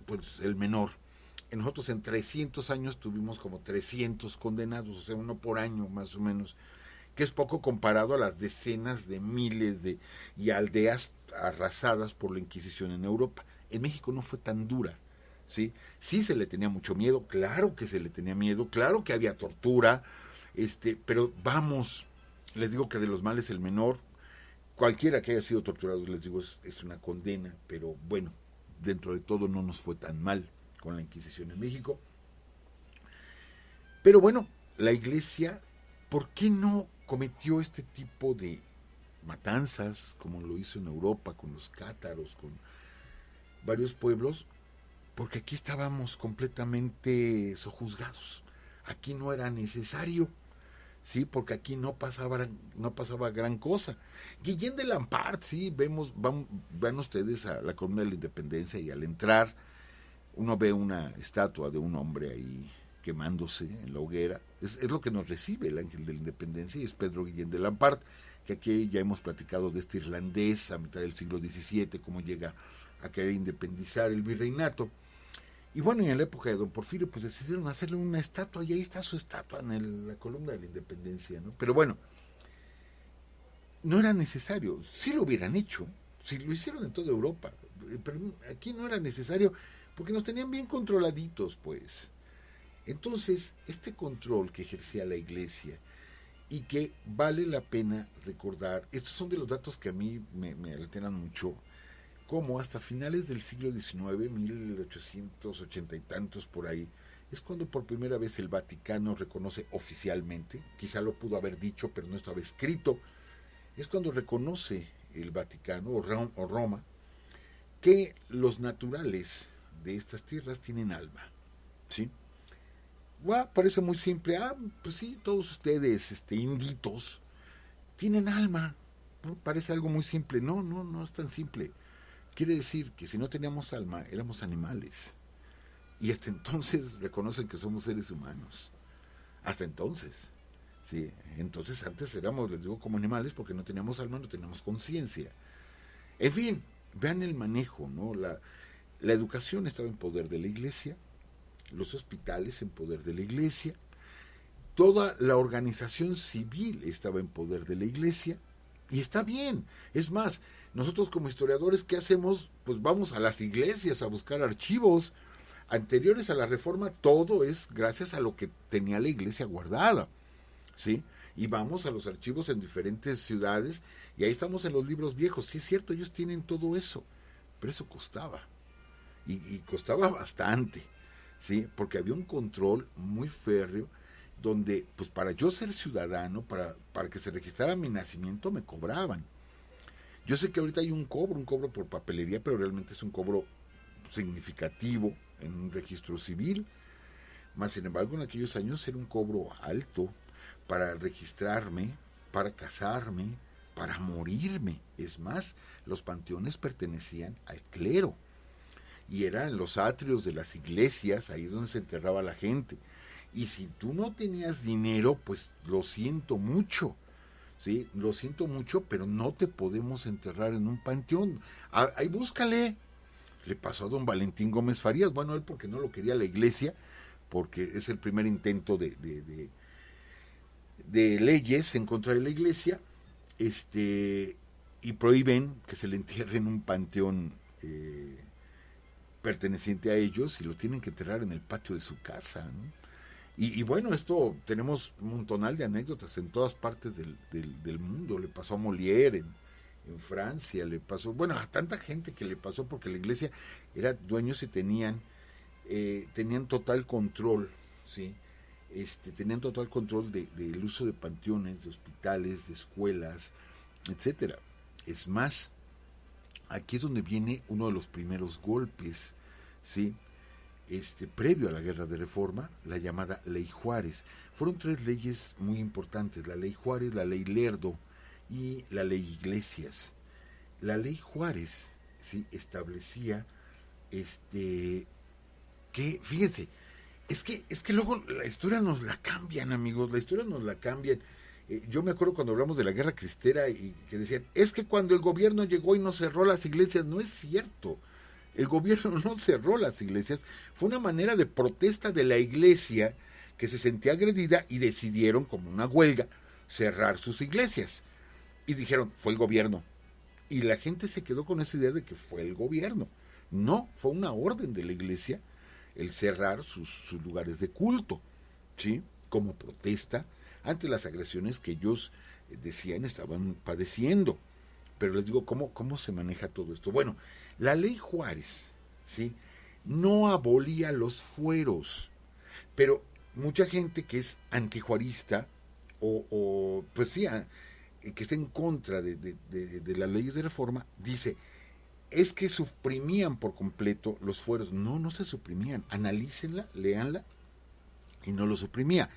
pues el menor. Nosotros en 300 años tuvimos como 300 condenados, o sea, uno por año más o menos, que es poco comparado a las decenas de miles y aldeas arrasadas por la Inquisición en Europa. En México no fue tan dura, ¿sí? Sí se le tenía mucho miedo, claro que se le tenía miedo, claro que había tortura, pero vamos, les digo que de los males el menor, cualquiera que haya sido torturado, les digo, es una condena, pero bueno, dentro de todo no nos fue tan mal con la Inquisición en México. Pero bueno, la Iglesia, ¿por qué no cometió este tipo de matanzas como lo hizo en Europa con los cátaros, con varios pueblos? Porque aquí estábamos completamente sojuzgados. Aquí no era necesario, sí, porque aquí no pasaba gran cosa. Guillén de Lampart, sí, van ustedes a la Columna de la Independencia y al entrar uno ve una estatua de un hombre ahí quemándose en la hoguera. Es lo que nos recibe el ángel de la Independencia, y es Pedro Guillén de Lampart, que aquí ya hemos platicado de este irlandés a mitad del siglo XVII, cómo llega a querer independizar el virreinato. Y bueno, en la época de don Porfirio, pues decidieron hacerle una estatua, y ahí está su estatua en la Columna de la Independencia, ¿no? Pero bueno, no era necesario. Sí lo hubieran hecho, si lo hicieron en toda Europa, pero aquí no era necesario, porque nos tenían bien controladitos, pues. Entonces, este control que ejercía la Iglesia, y que vale la pena recordar, estos son de los datos que a mí me alteran mucho, como hasta finales del siglo XIX, 1880 y tantos por ahí, es cuando por primera vez el Vaticano reconoce oficialmente, quizá lo pudo haber dicho, pero no estaba escrito, es cuando reconoce el Vaticano o Roma, que los naturales de estas tierras tienen alma, ¿sí? Parece muy simple. Pues sí, todos ustedes, inditos, tienen alma. ¿No? Parece algo muy simple. No es tan simple. Quiere decir que si no teníamos alma, éramos animales. Y hasta entonces reconocen que somos seres humanos. Hasta entonces. Sí, entonces antes éramos, les digo, como animales porque no teníamos alma, no teníamos conciencia. En fin, vean el manejo, ¿no? La educación estaba en poder de la Iglesia, los hospitales en poder de la Iglesia, toda la organización civil estaba en poder de la Iglesia, y está bien. Es más, nosotros como historiadores, ¿qué hacemos? Pues vamos a las iglesias a buscar archivos anteriores a la Reforma. Todo es gracias a lo que tenía la Iglesia guardada, ¿sí? Y vamos a los archivos en diferentes ciudades, y ahí estamos en los libros viejos. Sí, es cierto, ellos tienen todo eso, pero eso costaba, y costaba bastante, ¿sí? Porque había un control muy férreo, donde pues para yo ser ciudadano, para que se registrara mi nacimiento, me cobraban. Yo sé que ahorita hay un cobro por papelería, pero realmente es un cobro significativo en un registro civil. Más sin embargo, en aquellos años era un cobro alto para registrarme, para casarme, para morirme. Es más, los panteones pertenecían al clero, y eran los atrios de las iglesias, ahí donde se enterraba la gente. Y si tú no tenías dinero, pues lo siento mucho, ¿sí? Lo siento mucho, pero no te podemos enterrar en un panteón. Ahí búscale. Le pasó a don Valentín Gómez Farías. Bueno, él porque no lo quería la Iglesia, porque es el primer intento de leyes en contra de la Iglesia, y prohíben que se le entierre en un panteón perteneciente a ellos, y lo tienen que enterrar en el patio de su casa, ¿no? Y bueno, esto tenemos un montonal de anécdotas en todas partes del mundo. Le pasó a Molière en Francia le pasó, bueno, a tanta gente que le pasó, porque la iglesia era dueños y tenían total control, ¿sí? Tenían total control del uso de panteones, de hospitales, de escuelas, etcétera. Es más, aquí es donde viene uno de los primeros golpes, ¿sí? Previo a la Guerra de Reforma, la llamada Ley Juárez. Fueron 3 leyes muy importantes: la Ley Juárez, la Ley Lerdo y la Ley Iglesias. La Ley Juárez, ¿sí?, establecía que, fíjense, es que luego la historia nos la cambian, amigos, la historia nos la cambian. Yo me acuerdo cuando hablamos de la Guerra Cristera y que decían, es que cuando el gobierno llegó y no cerró las iglesias. No es cierto. El gobierno no cerró las iglesias. Fue una manera de protesta de la iglesia que se sentía agredida y decidieron, como una huelga, cerrar sus iglesias. Y dijeron, fue el gobierno. Y la gente se quedó con esa idea de que fue el gobierno. No, fue una orden de la iglesia el cerrar sus lugares de culto, ¿sí?, como protesta ante las agresiones que ellos decían estaban padeciendo. Pero les digo, ¿cómo se maneja todo esto? Bueno, la Ley Juárez, ¿sí?, no abolía los fueros, pero mucha gente que es antijuarista o pues sí, que está en contra de las leyes de reforma, dice, es que suprimían por completo los fueros. No se suprimían. Analícenla, léanla, y no lo suprimía.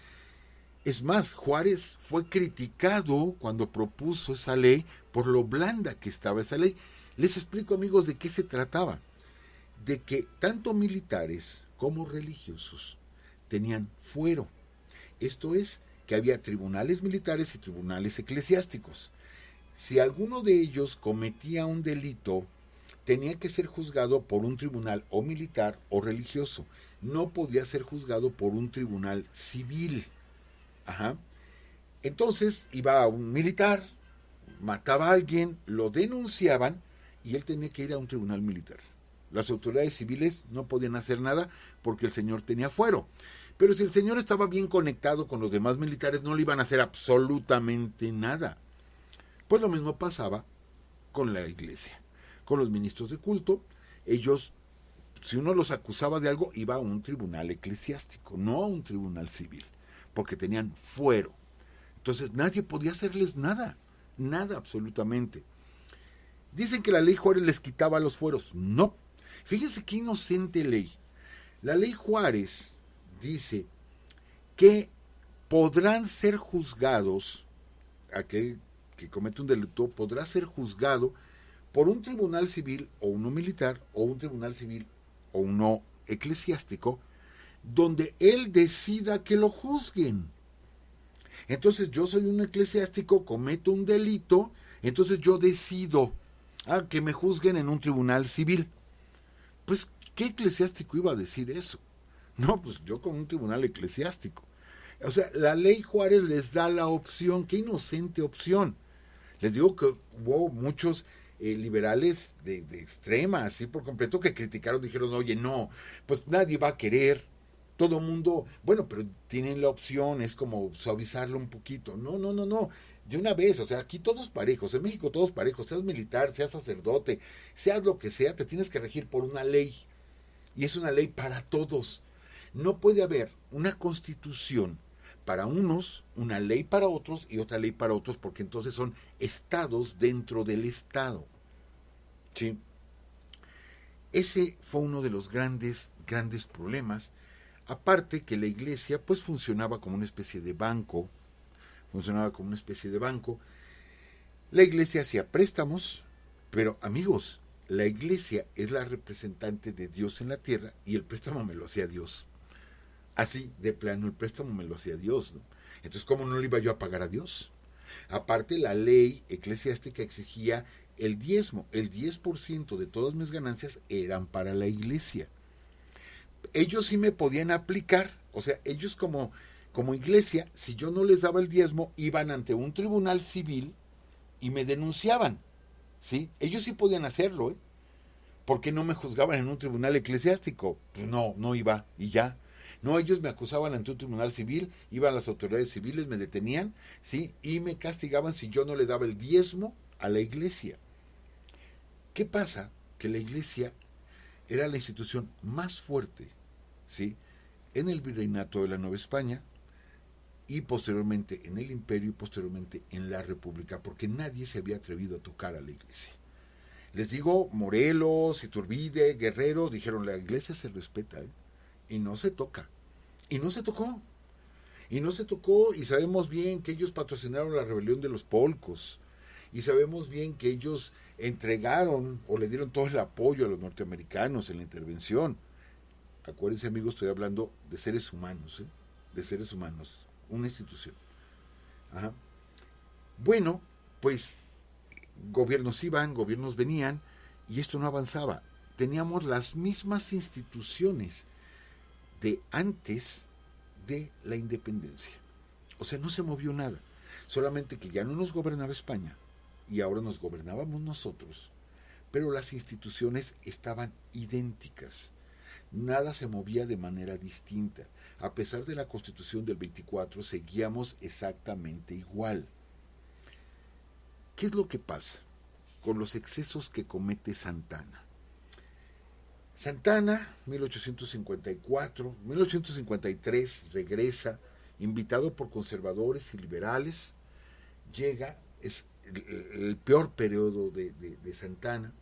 Es más, Juárez fue criticado cuando propuso esa ley por lo blanda que estaba esa ley. Les explico, amigos, de qué se trataba. De que tanto militares como religiosos tenían fuero. Esto es, que había tribunales militares y tribunales eclesiásticos. Si alguno de ellos cometía un delito, tenía que ser juzgado por un tribunal o militar o religioso. No podía ser juzgado por un tribunal civil. Ajá. Entonces iba un militar, mataba a alguien, lo denunciaban y él tenía que ir a un tribunal militar. Las autoridades civiles no podían hacer nada porque el señor tenía fuero. Pero si el señor estaba bien conectado con los demás militares, no le iban a hacer absolutamente nada. Pues lo mismo pasaba con la iglesia, con los ministros de culto. Ellos, si uno los acusaba de algo, iba a un tribunal eclesiástico, no a un tribunal civil, porque tenían fuero. Entonces nadie podía hacerles nada absolutamente. Dicen que la Ley Juárez les quitaba los fueros. No. Fíjense qué inocente ley. La Ley Juárez dice que podrán ser juzgados, aquel que comete un delito podrá ser juzgado por un tribunal civil o uno militar, o un tribunal civil o uno eclesiástico, donde él decida que lo juzguen. Entonces yo soy un eclesiástico, cometo un delito, entonces yo decido que me juzguen en un tribunal civil. Pues, ¿qué eclesiástico iba a decir eso? No, pues yo con un tribunal eclesiástico. O sea, la Ley Juárez les da la opción. Qué inocente opción. Les digo que hubo muchos liberales de extrema, así por completo, que criticaron, dijeron, oye, no, pues nadie va a querer, todo mundo, bueno, pero tienen la opción, es como suavizarlo un poquito. No, de una vez, o sea, aquí todos parejos, en México todos parejos, seas militar, seas sacerdote, seas lo que sea, te tienes que regir por una ley, y es una ley para todos. No puede haber una constitución para unos, una ley para otros y otra ley para otros, porque entonces son estados dentro del estado. ¿Sí? Ese fue uno de los grandes problemas. Aparte que la iglesia pues funcionaba como una especie de banco. La iglesia hacía préstamos, pero amigos, la iglesia es la representante de Dios en la tierra y el préstamo me lo hacía Dios. Así, de plano, el préstamo me lo hacía Dios, ¿no? Entonces, ¿cómo no le iba yo a pagar a Dios? Aparte, la ley eclesiástica exigía el diezmo. El 10% de todas mis ganancias eran para la iglesia. Ellos sí me podían aplicar, o sea, ellos como iglesia, si yo no les daba el diezmo, iban ante un tribunal civil y me denunciaban, ¿sí? Ellos sí podían hacerlo, ¿eh? ¿Por qué no me juzgaban en un tribunal eclesiástico? Pues no iba y ya. No, ellos me acusaban ante un tribunal civil, iban las autoridades civiles, me detenían, ¿sí? Y me castigaban si yo no le daba el diezmo a la iglesia. ¿Qué pasa? Que la iglesia era la institución más fuerte, ¿sí?, en el virreinato de la Nueva España y posteriormente en el imperio y posteriormente en la república, porque nadie se había atrevido a tocar a la iglesia. Les digo, Morelos, Iturbide, Guerrero, dijeron, la iglesia se respeta, y no se toca. Y no se tocó. Y no se tocó, y sabemos bien que ellos patrocinaron la rebelión de los polcos. Y sabemos bien que ellos entregaron o le dieron todo el apoyo a los norteamericanos en la intervención. Acuérdense, amigos, estoy hablando de seres humanos, de seres humanos, una institución. Ajá. Bueno, pues gobiernos iban, gobiernos venían, y esto no avanzaba. Teníamos las mismas instituciones de antes de la independencia. O sea, no se movió nada. Solamente que ya no nos gobernaba España, y ahora nos gobernábamos nosotros, pero las instituciones estaban idénticas. Nada se movía de manera distinta. A pesar de la Constitución del 24, seguíamos exactamente igual. ¿Qué es lo que pasa con los excesos que comete Santana? Santana, 1854, 1853, regresa, invitado por conservadores y liberales, llega, es el peor periodo de Santana.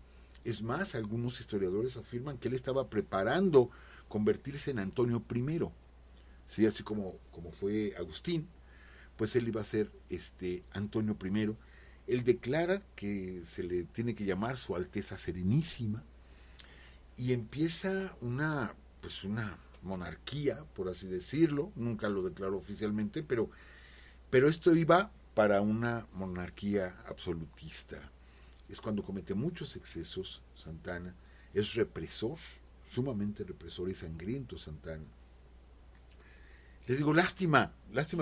Es más, algunos historiadores afirman que él estaba preparando convertirse en Antonio I, ¿sí? Así como fue Agustín, pues él iba a ser Antonio I. Él declara que se le tiene que llamar Su Alteza Serenísima, y empieza una monarquía, por así decirlo. Nunca lo declaró oficialmente, pero esto iba para una monarquía absolutista. Es cuando comete muchos excesos Santana, es represor, sumamente represor y sangriento Santana. Les digo, lástima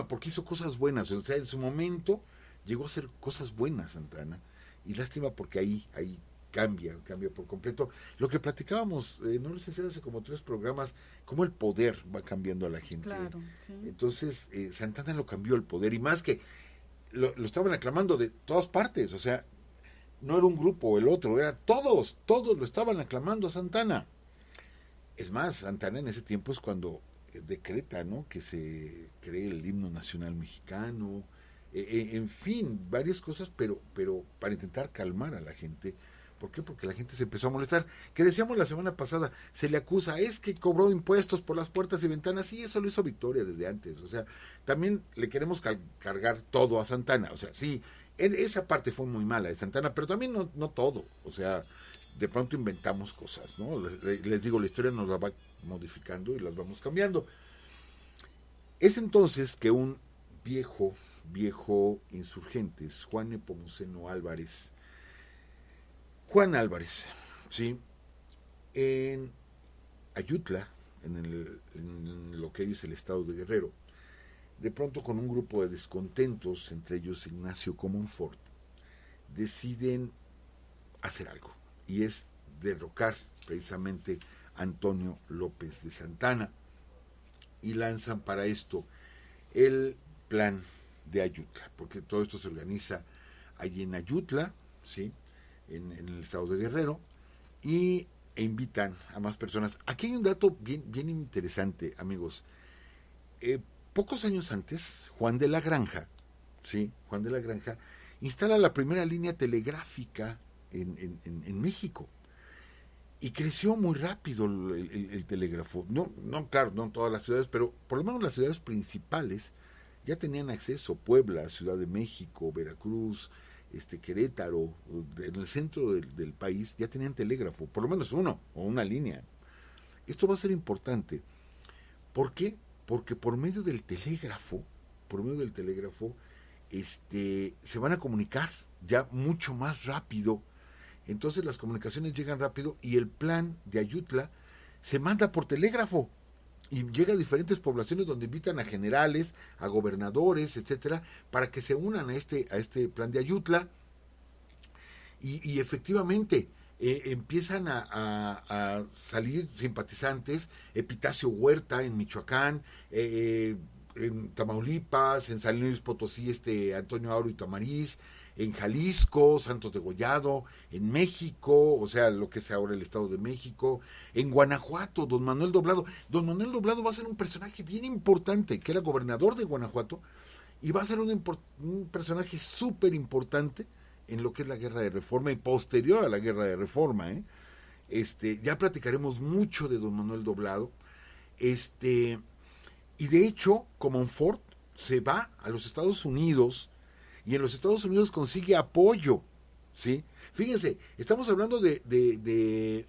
porque hizo cosas buenas. O sea, en su momento llegó a hacer cosas buenas Santana, y lástima porque ahí cambia por completo. Lo que platicábamos, no lo sé, hace como 3 programas, cómo el poder va cambiando a la gente. Claro, sí. Entonces, Santana lo cambió el poder, y más que lo estaban aclamando de todas partes. O sea, no era un grupo o el otro, era todos lo estaban aclamando a Santana. Es más, Santana en ese tiempo es cuando decreta, ¿no?, que se cree el himno nacional mexicano, en fin, varias cosas, pero para intentar calmar a la gente. ¿Por qué? Porque la gente se empezó a molestar. Que decíamos la semana pasada, se le acusa, es que cobró impuestos por las puertas y ventanas. Sí, eso lo hizo Victoria desde antes. O sea, también le queremos cargar todo a Santana. O sea, sí, esa parte fue muy mala de Santana, pero también no todo. O sea, de pronto inventamos cosas, ¿no? Les digo, la historia nos la va modificando y las vamos cambiando. Es entonces que un viejo insurgente, Juan Nepomuceno Álvarez, Juan Álvarez, ¿sí?, en Ayutla, en lo que hoy es el estado de Guerrero, de pronto con un grupo de descontentos, entre ellos Ignacio Comonfort, deciden hacer algo, y es derrocar precisamente a Antonio López de Santana, y lanzan para esto el plan de Ayutla, porque todo esto se organiza allí en Ayutla, ¿sí?, en el estado de Guerrero, e invitan a más personas. Aquí hay un dato bien interesante, amigos. Pocos años antes, Juan de la Granja, ¿sí?, Juan de la Granja instala la primera línea telegráfica en México, y creció muy rápido el telégrafo. Claro, no en todas las ciudades, pero por lo menos las ciudades principales ya tenían acceso. Puebla, Ciudad de México, Veracruz, Querétaro, en el centro del país ya tenían telégrafo, por lo menos uno o una línea. Esto va a ser importante. ¿Por qué? Porque por medio del telégrafo, se van a comunicar ya mucho más rápido. Entonces las comunicaciones llegan rápido, y el plan de Ayutla se manda por telégrafo y llega a diferentes poblaciones donde invitan a generales, a gobernadores, etcétera, para que se unan a este plan de Ayutla, y efectivamente empiezan a salir simpatizantes. Epitacio Huerta en Michoacán, en Tamaulipas, en San Luis Potosí Antonio Auro y Tamariz, en Jalisco, Santos de Gollado, en México, o sea, lo que es ahora el Estado de México, en Guanajuato, don Manuel Doblado. Don Manuel Doblado va a ser un personaje bien importante, que era gobernador de Guanajuato, y va a ser un personaje súper importante en lo que es la Guerra de Reforma y posterior a la Guerra de Reforma. Ya platicaremos mucho de don Manuel Doblado. Y de hecho, Comonfort se va a los Estados Unidos y en los Estados Unidos consigue apoyo, ¿sí? Fíjense, estamos hablando de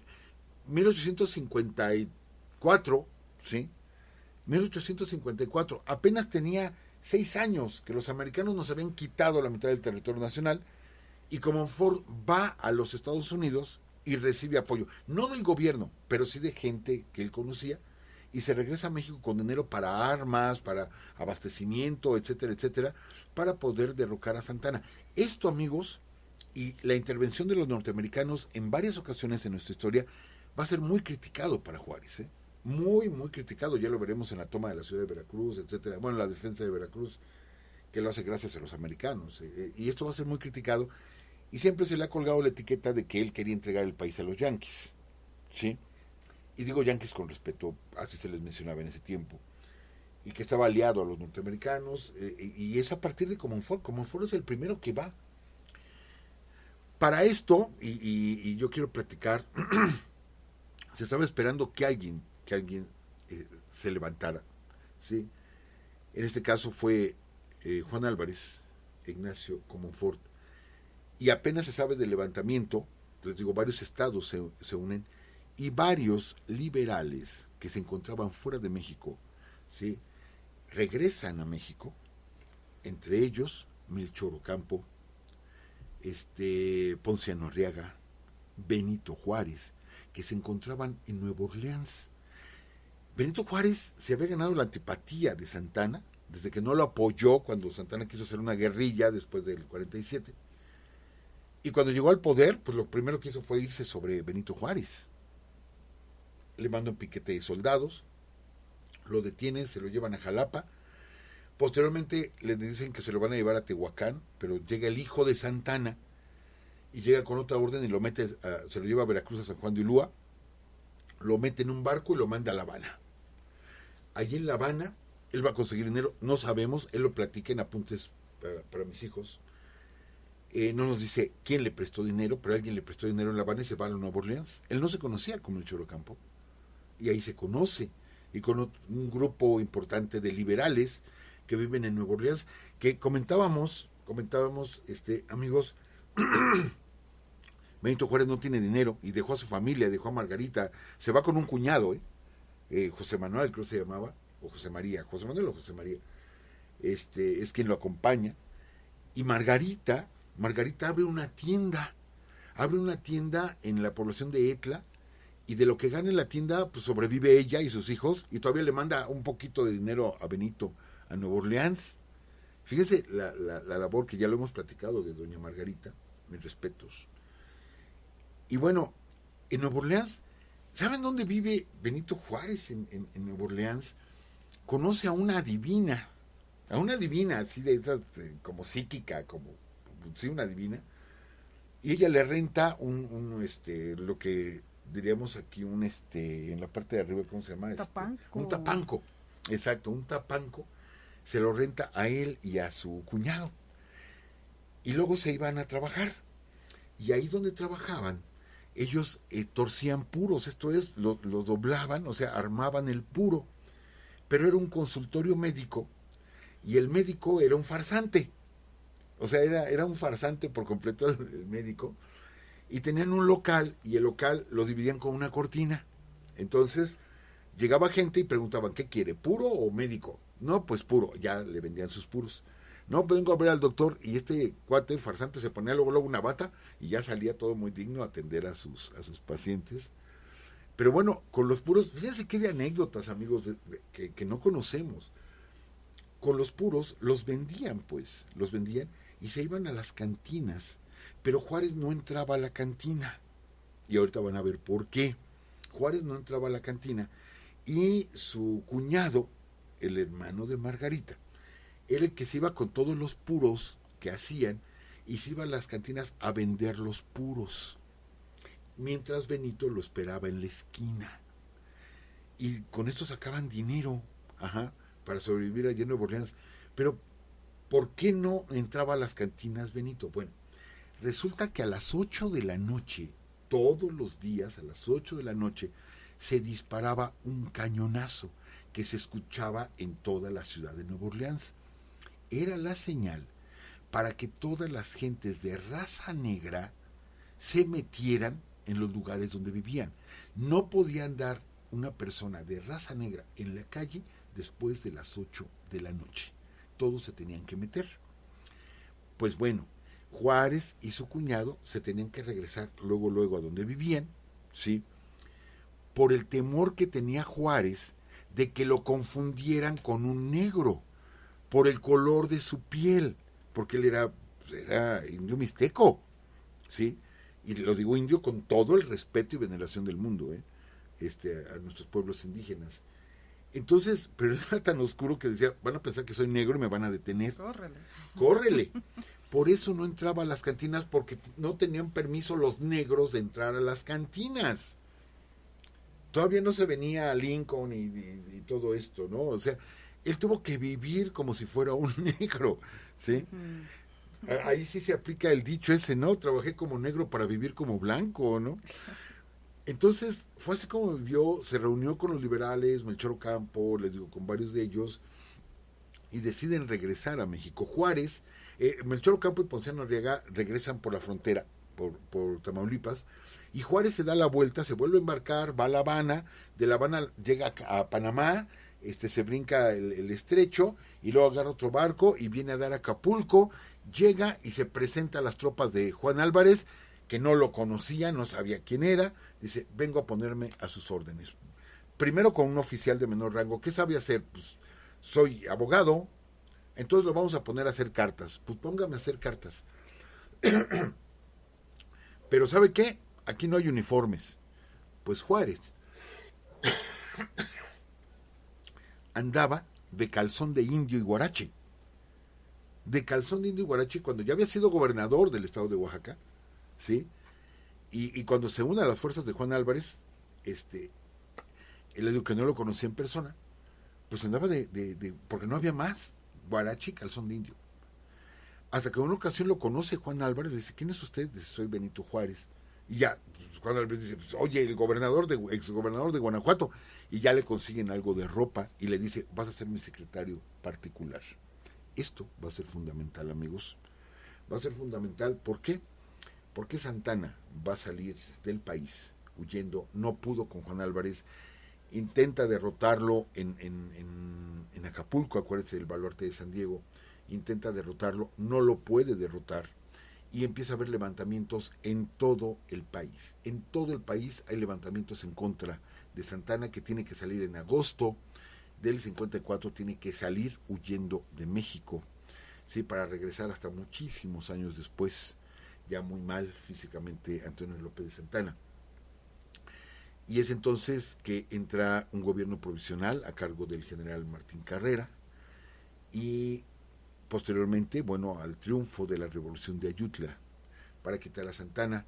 1854, ¿sí? 1854, apenas tenía 6 años que los americanos nos habían quitado la mitad del territorio nacional y Comonfort va a los Estados Unidos y recibe apoyo, no del gobierno, pero sí de gente que él conocía, y se regresa a México con dinero para armas, para abastecimiento, etcétera, etcétera, para poder derrocar a Santa Anna. Esto, amigos, y la intervención de los norteamericanos en varias ocasiones en nuestra historia va a ser muy criticado para Juárez, ¿eh? Muy, muy criticado. Ya lo veremos en la toma de la ciudad de Veracruz, etcétera. Bueno, la defensa de Veracruz, que lo hace gracias a los americanos. Y esto va a ser muy criticado. Y siempre se le ha colgado la etiqueta de que él quería entregar el país a los yanquis, ¿sí? Y digo yanquis con respeto, así se les mencionaba en ese tiempo, y que estaba aliado a los norteamericanos, y es a partir de Comonfort. Comonfort es el primero que va. Para esto, y yo quiero platicar, se estaba esperando que alguien se levantara, ¿sí? En este caso fue Juan Álvarez, Ignacio Comonfort, y apenas se sabe del levantamiento, les digo, varios estados se unen, y varios liberales que se encontraban fuera de México, ¿sí?, regresan a México, entre ellos Melchor Ocampo, Ponciano Arriaga, Benito Juárez, que se encontraban en Nueva Orleans. Benito Juárez se había ganado la antipatía de Santa Anna, desde que no lo apoyó cuando Santa Anna quiso hacer una guerrilla después del 47. Y cuando llegó al poder, pues lo primero que hizo fue irse sobre Benito Juárez. Le manda un piquete de soldados, lo detienen, se lo llevan a Jalapa. Posteriormente le dicen que se lo van a llevar a Tehuacán, pero llega el hijo de Santa Anna y llega con otra orden y se lo lleva a Veracruz, a San Juan de Ulúa, lo mete en un barco y lo manda a La Habana. Allí en La Habana, él va a conseguir dinero, no sabemos, él lo platica en apuntes para mis hijos. No nos dice quién le prestó dinero, pero alguien le prestó dinero en La Habana y se va a Nueva Orleans. Él no se conocía con Melchor Ocampo, y ahí se conoce, y con un grupo importante de liberales que viven en Nueva Orleans, que comentábamos, amigos, Benito Juárez no tiene dinero, y dejó a su familia, dejó a Margarita, se va con un cuñado, José Manuel creo que se llamaba, o José María, José Manuel o José María, es quien lo acompaña, y Margarita abre una tienda en la población de Etla, y de lo que gana en la tienda, pues sobrevive ella y sus hijos, y todavía le manda un poquito de dinero a Benito, a Nueva Orleans. Fíjese la labor que ya lo hemos platicado de doña Margarita, mis respetos. Y bueno, en Nueva Orleans, ¿saben dónde vive Benito Juárez en Nueva Orleans? Conoce a una divina, así de esas, como psíquica, sí, una divina, y ella le renta lo que diríamos aquí, en la parte de arriba, ¿cómo se llama? Tapanco. Un tapanco, exacto, un tapanco, se lo renta a él y a su cuñado, y luego se iban a trabajar, y ahí donde trabajaban, ellos torcían puros, esto es, lo doblaban, o sea, armaban el puro, pero era un consultorio médico, y el médico era un farsante, o sea, era un farsante por completo el médico, y tenían un local, y el local lo dividían con una cortina. Entonces llegaba gente y preguntaban, ¿qué quiere, puro o médico? No, pues puro, ya le vendían sus puros. No, pues vengo a ver al doctor, y este cuate farsante se ponía luego una bata y ya salía todo muy digno a atender a sus pacientes. Pero bueno, con los puros, fíjense qué de anécdotas, amigos, que no conocemos. Con los puros los vendían y se iban a las cantinas, pero Juárez no entraba a la cantina, y ahorita van a ver por qué. Juárez no entraba a la cantina, y su cuñado, el hermano de Margarita, era el que se iba con todos los puros que hacían, y se iba a las cantinas a vender los puros, mientras Benito lo esperaba en la esquina. Y con esto sacaban dinero, para sobrevivir allí en Nueva Orleans. Pero, ¿por qué no entraba a las cantinas Benito? Bueno, resulta que a las 8 de la noche, todos los días, a las 8 de la noche, se disparaba un cañonazo que se escuchaba en toda la ciudad de Nueva Orleans. Era la señal para que todas las gentes de raza negra se metieran en los lugares donde vivían. No podía andar una persona de raza negra en la calle después de las 8 de la noche. Todos se tenían que meter. Pues bueno, Juárez y su cuñado se tenían que regresar luego a donde vivían, ¿sí? Por el temor que tenía Juárez de que lo confundieran con un negro, por el color de su piel, porque él era indio mixteco, ¿sí? Y lo digo indio con todo el respeto y veneración del mundo, a nuestros pueblos indígenas. Entonces, pero era tan oscuro que decía, van a pensar que soy negro y me van a detener. Córrele. Por eso no entraba a las cantinas, porque no tenían permiso los negros de entrar a las cantinas. Todavía no se venía a Lincoln y todo esto, ¿no? O sea, él tuvo que vivir como si fuera un negro, ¿sí? Ahí sí se aplica el dicho ese, ¿no? Trabajé como negro para vivir como blanco, ¿no? Entonces, fue así como vivió, se reunió con los liberales, Melchor Ocampo, les digo, con varios de ellos, y deciden regresar a México. Juárez, Melchor Ocampo y Ponciano Arriaga regresan por la frontera, por Tamaulipas, y Juárez se da la vuelta, se vuelve a embarcar, va a La Habana, de La Habana llega a Panamá, se brinca el estrecho, y luego agarra otro barco y viene a dar a Acapulco, llega y se presenta a las tropas de Juan Álvarez, que no lo conocía, no sabía quién era, dice, vengo a ponerme a sus órdenes. Primero con un oficial de menor rango, ¿qué sabe hacer? Pues soy abogado, entonces lo vamos a poner a hacer cartas. Pues póngame a hacer cartas. Pero ¿sabe qué? Aquí no hay uniformes. Pues Juárez andaba de calzón de indio y guarache. De calzón de indio y guarache cuando ya había sido gobernador del estado de Oaxaca, ¿sí? Y cuando se une a las fuerzas de Juan Álvarez, él le digo que no lo conocía en persona, pues andaba porque no había más, guarache y calzón de indio. Hasta que en una ocasión lo conoce Juan Álvarez, le dice, ¿quién es usted? Dice, soy Benito Juárez. Y ya, pues, Juan Álvarez dice, pues, oye, el exgobernador de Guanajuato, y ya le consiguen algo de ropa, y le dice, vas a ser mi secretario particular. Esto va a ser fundamental, amigos. Va a ser fundamental, ¿por qué? Porque Santana va a salir del país huyendo, no pudo con Juan Álvarez, intenta derrotarlo en Acapulco, acuérdense del baluarte de San Diego, intenta derrotarlo, no lo puede derrotar, y empieza a haber levantamientos en todo el país. En todo el país hay levantamientos en contra de Santana, que tiene que salir en agosto del 54, tiene que salir huyendo de México, ¿sí? Para regresar hasta muchísimos años después, ya muy mal físicamente, Antonio López de Santana. Y es entonces que entra un gobierno provisional a cargo del general Martín Carrera, y posteriormente, bueno, al triunfo de la revolución de Ayutla para quitar a Santana,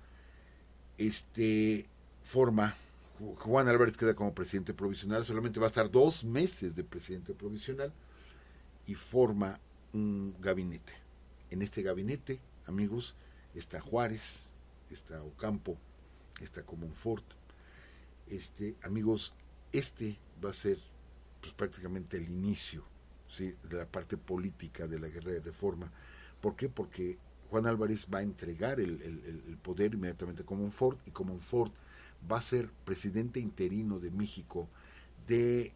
Juan Álvarez queda como presidente provisional, solamente va a estar 2 meses de presidente provisional, y forma un gabinete. En este gabinete, amigos, está Juárez, está Ocampo, está Comonfort. Amigos, va a ser pues prácticamente el inicio, ¿sí?, de la parte política de la guerra de reforma. ¿Por qué? Porque Juan Álvarez va a entregar el poder inmediatamente a Comonfort, y Comonfort va a ser presidente interino de México desde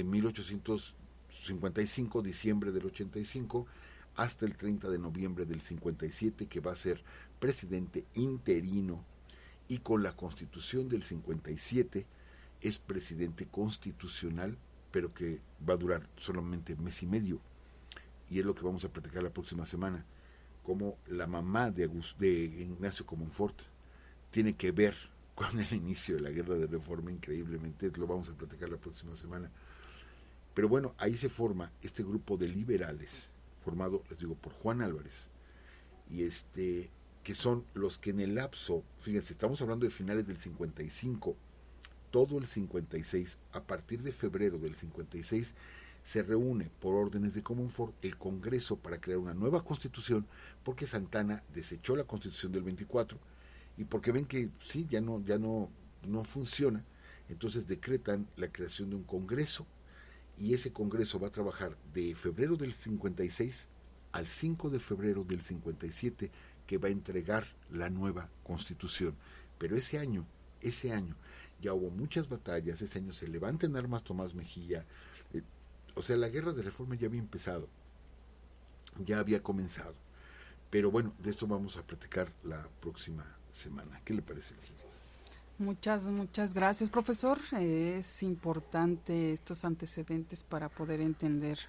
1855, diciembre del 85, hasta el 30 de noviembre del 57, que va a ser presidente interino, y con la Constitución del 57 es presidente constitucional, pero que va a durar solamente 1 mes y medio, y es lo que vamos a platicar la próxima semana, cómo la mamá de Ignacio Comonfort tiene que ver con el inicio de la guerra de reforma, increíblemente, lo vamos a platicar la próxima semana. Pero bueno, ahí se forma este grupo de liberales, formado, les digo, por Juan Álvarez, y que son los que en el lapso, fíjense, estamos hablando de finales del 55, todo el 56, a partir de febrero del 56, se reúne por órdenes de Comonfort el Congreso para crear una nueva constitución, porque Santana desechó la constitución del 24, y porque ven que sí, ya no funciona, entonces decretan la creación de un Congreso, y ese Congreso va a trabajar de febrero del 56 al 5 de febrero del 57, que va a entregar la nueva Constitución. Pero ese año, ya hubo muchas batallas, ese año se levanta en armas Tomás Mejía, o sea, la guerra de reforma ya había empezado, ya había comenzado. Pero bueno, de esto vamos a platicar la próxima semana. ¿Qué le parece, licenciado? Muchas gracias, profesor. Es importante estos antecedentes para poder entender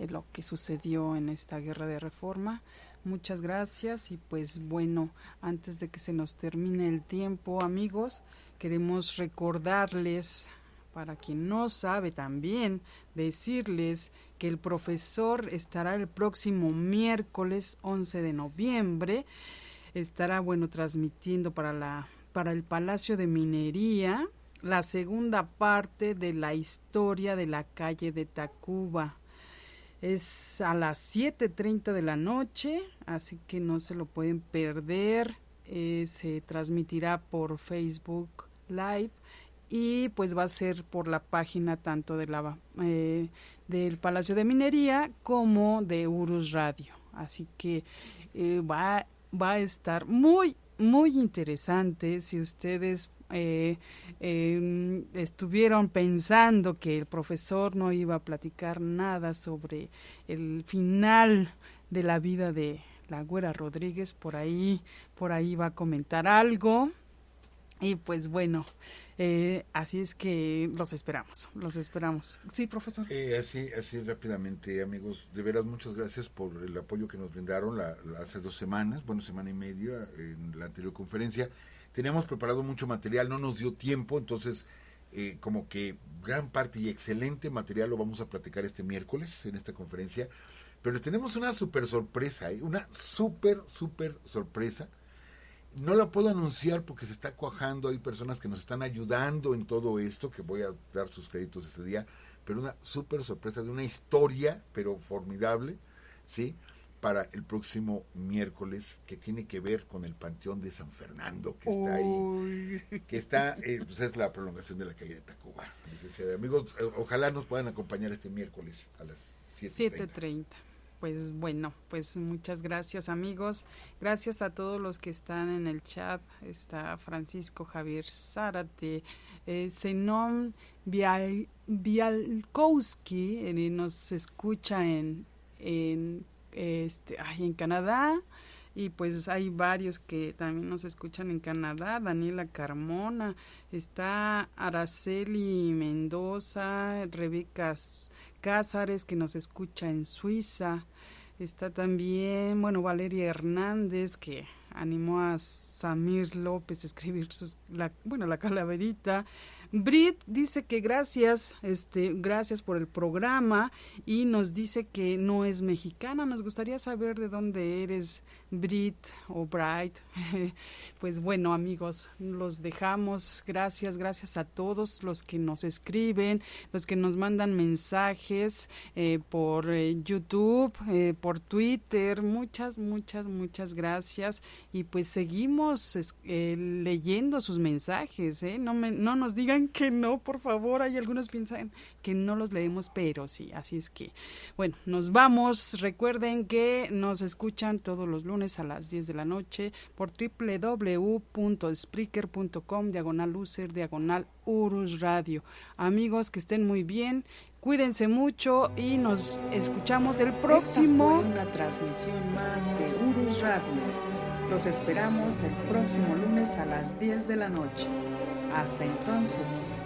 lo que sucedió en esta guerra de reforma. Muchas gracias y pues bueno, antes de que se nos termine el tiempo, amigos, queremos recordarles, para quien no sabe también, decirles que el profesor estará el próximo miércoles 11 de noviembre, estará transmitiendo para el Palacio de Minería la segunda parte de la historia de la calle de Tacuba. Es a las 7:30 de la noche, así que no se lo pueden perder. Se transmitirá por Facebook Live y pues va a ser por la página tanto de del Palacio de Minería como de Urus Radio. Así que va a estar muy interesante. Si ustedes estuvieron pensando que el profesor no iba a platicar nada sobre el final de la vida de la Güera Rodríguez, por ahí va a comentar algo. Y pues bueno, así es que los esperamos. Sí, profesor. Así rápidamente, amigos, de veras muchas gracias por el apoyo que nos brindaron hace 2 semanas, semana y media, en la anterior conferencia. Teníamos preparado mucho material, no nos dio tiempo, entonces como que gran parte y excelente material lo vamos a platicar este miércoles en esta conferencia, pero les tenemos una súper sorpresa, una súper sorpresa. No la puedo anunciar porque se está cuajando, hay personas que nos están ayudando en todo esto, que voy a dar sus créditos ese día, pero una súper sorpresa de una historia, pero formidable, ¿sí?, para el próximo miércoles, que tiene que ver con el Panteón de San Fernando, que está ahí, que está, pues es la prolongación de la calle de Tacuba. Amigos, ojalá nos puedan acompañar este miércoles a las 7:30. Pues bueno, pues muchas gracias, amigos. Gracias a todos los que están en el chat. Está Francisco Javier Zárate, Zenón Bialkowski, nos escucha en Canadá, y pues hay varios que también nos escuchan en Canadá. Daniela Carmona, está Araceli Mendoza, Rebeca Cázares, que nos escucha en Suiza. Está también, Valeria Hernández, que animó a Samir López a escribir la calaverita. Brit dice que gracias por el programa, y nos dice que no es mexicana. Nos gustaría saber de dónde eres, Brit o Bright. Pues bueno, amigos, los dejamos. Gracias a todos los que nos escriben, los que nos mandan mensajes por YouTube, por Twitter. Muchas gracias, y pues seguimos leyendo sus mensajes. No nos digan que no, por favor. Hay algunos que piensan que no los leemos, pero sí, así es que, nos vamos. Recuerden que nos escuchan todos los lunes a las 10 de la noche por www.spreaker.com/user/Urus Radio. Amigos, que estén muy bien, cuídense mucho y nos escuchamos el próximo. Esta fue una transmisión más de Urus Radio. Los esperamos el próximo lunes a las 10 de la noche. Hasta entonces.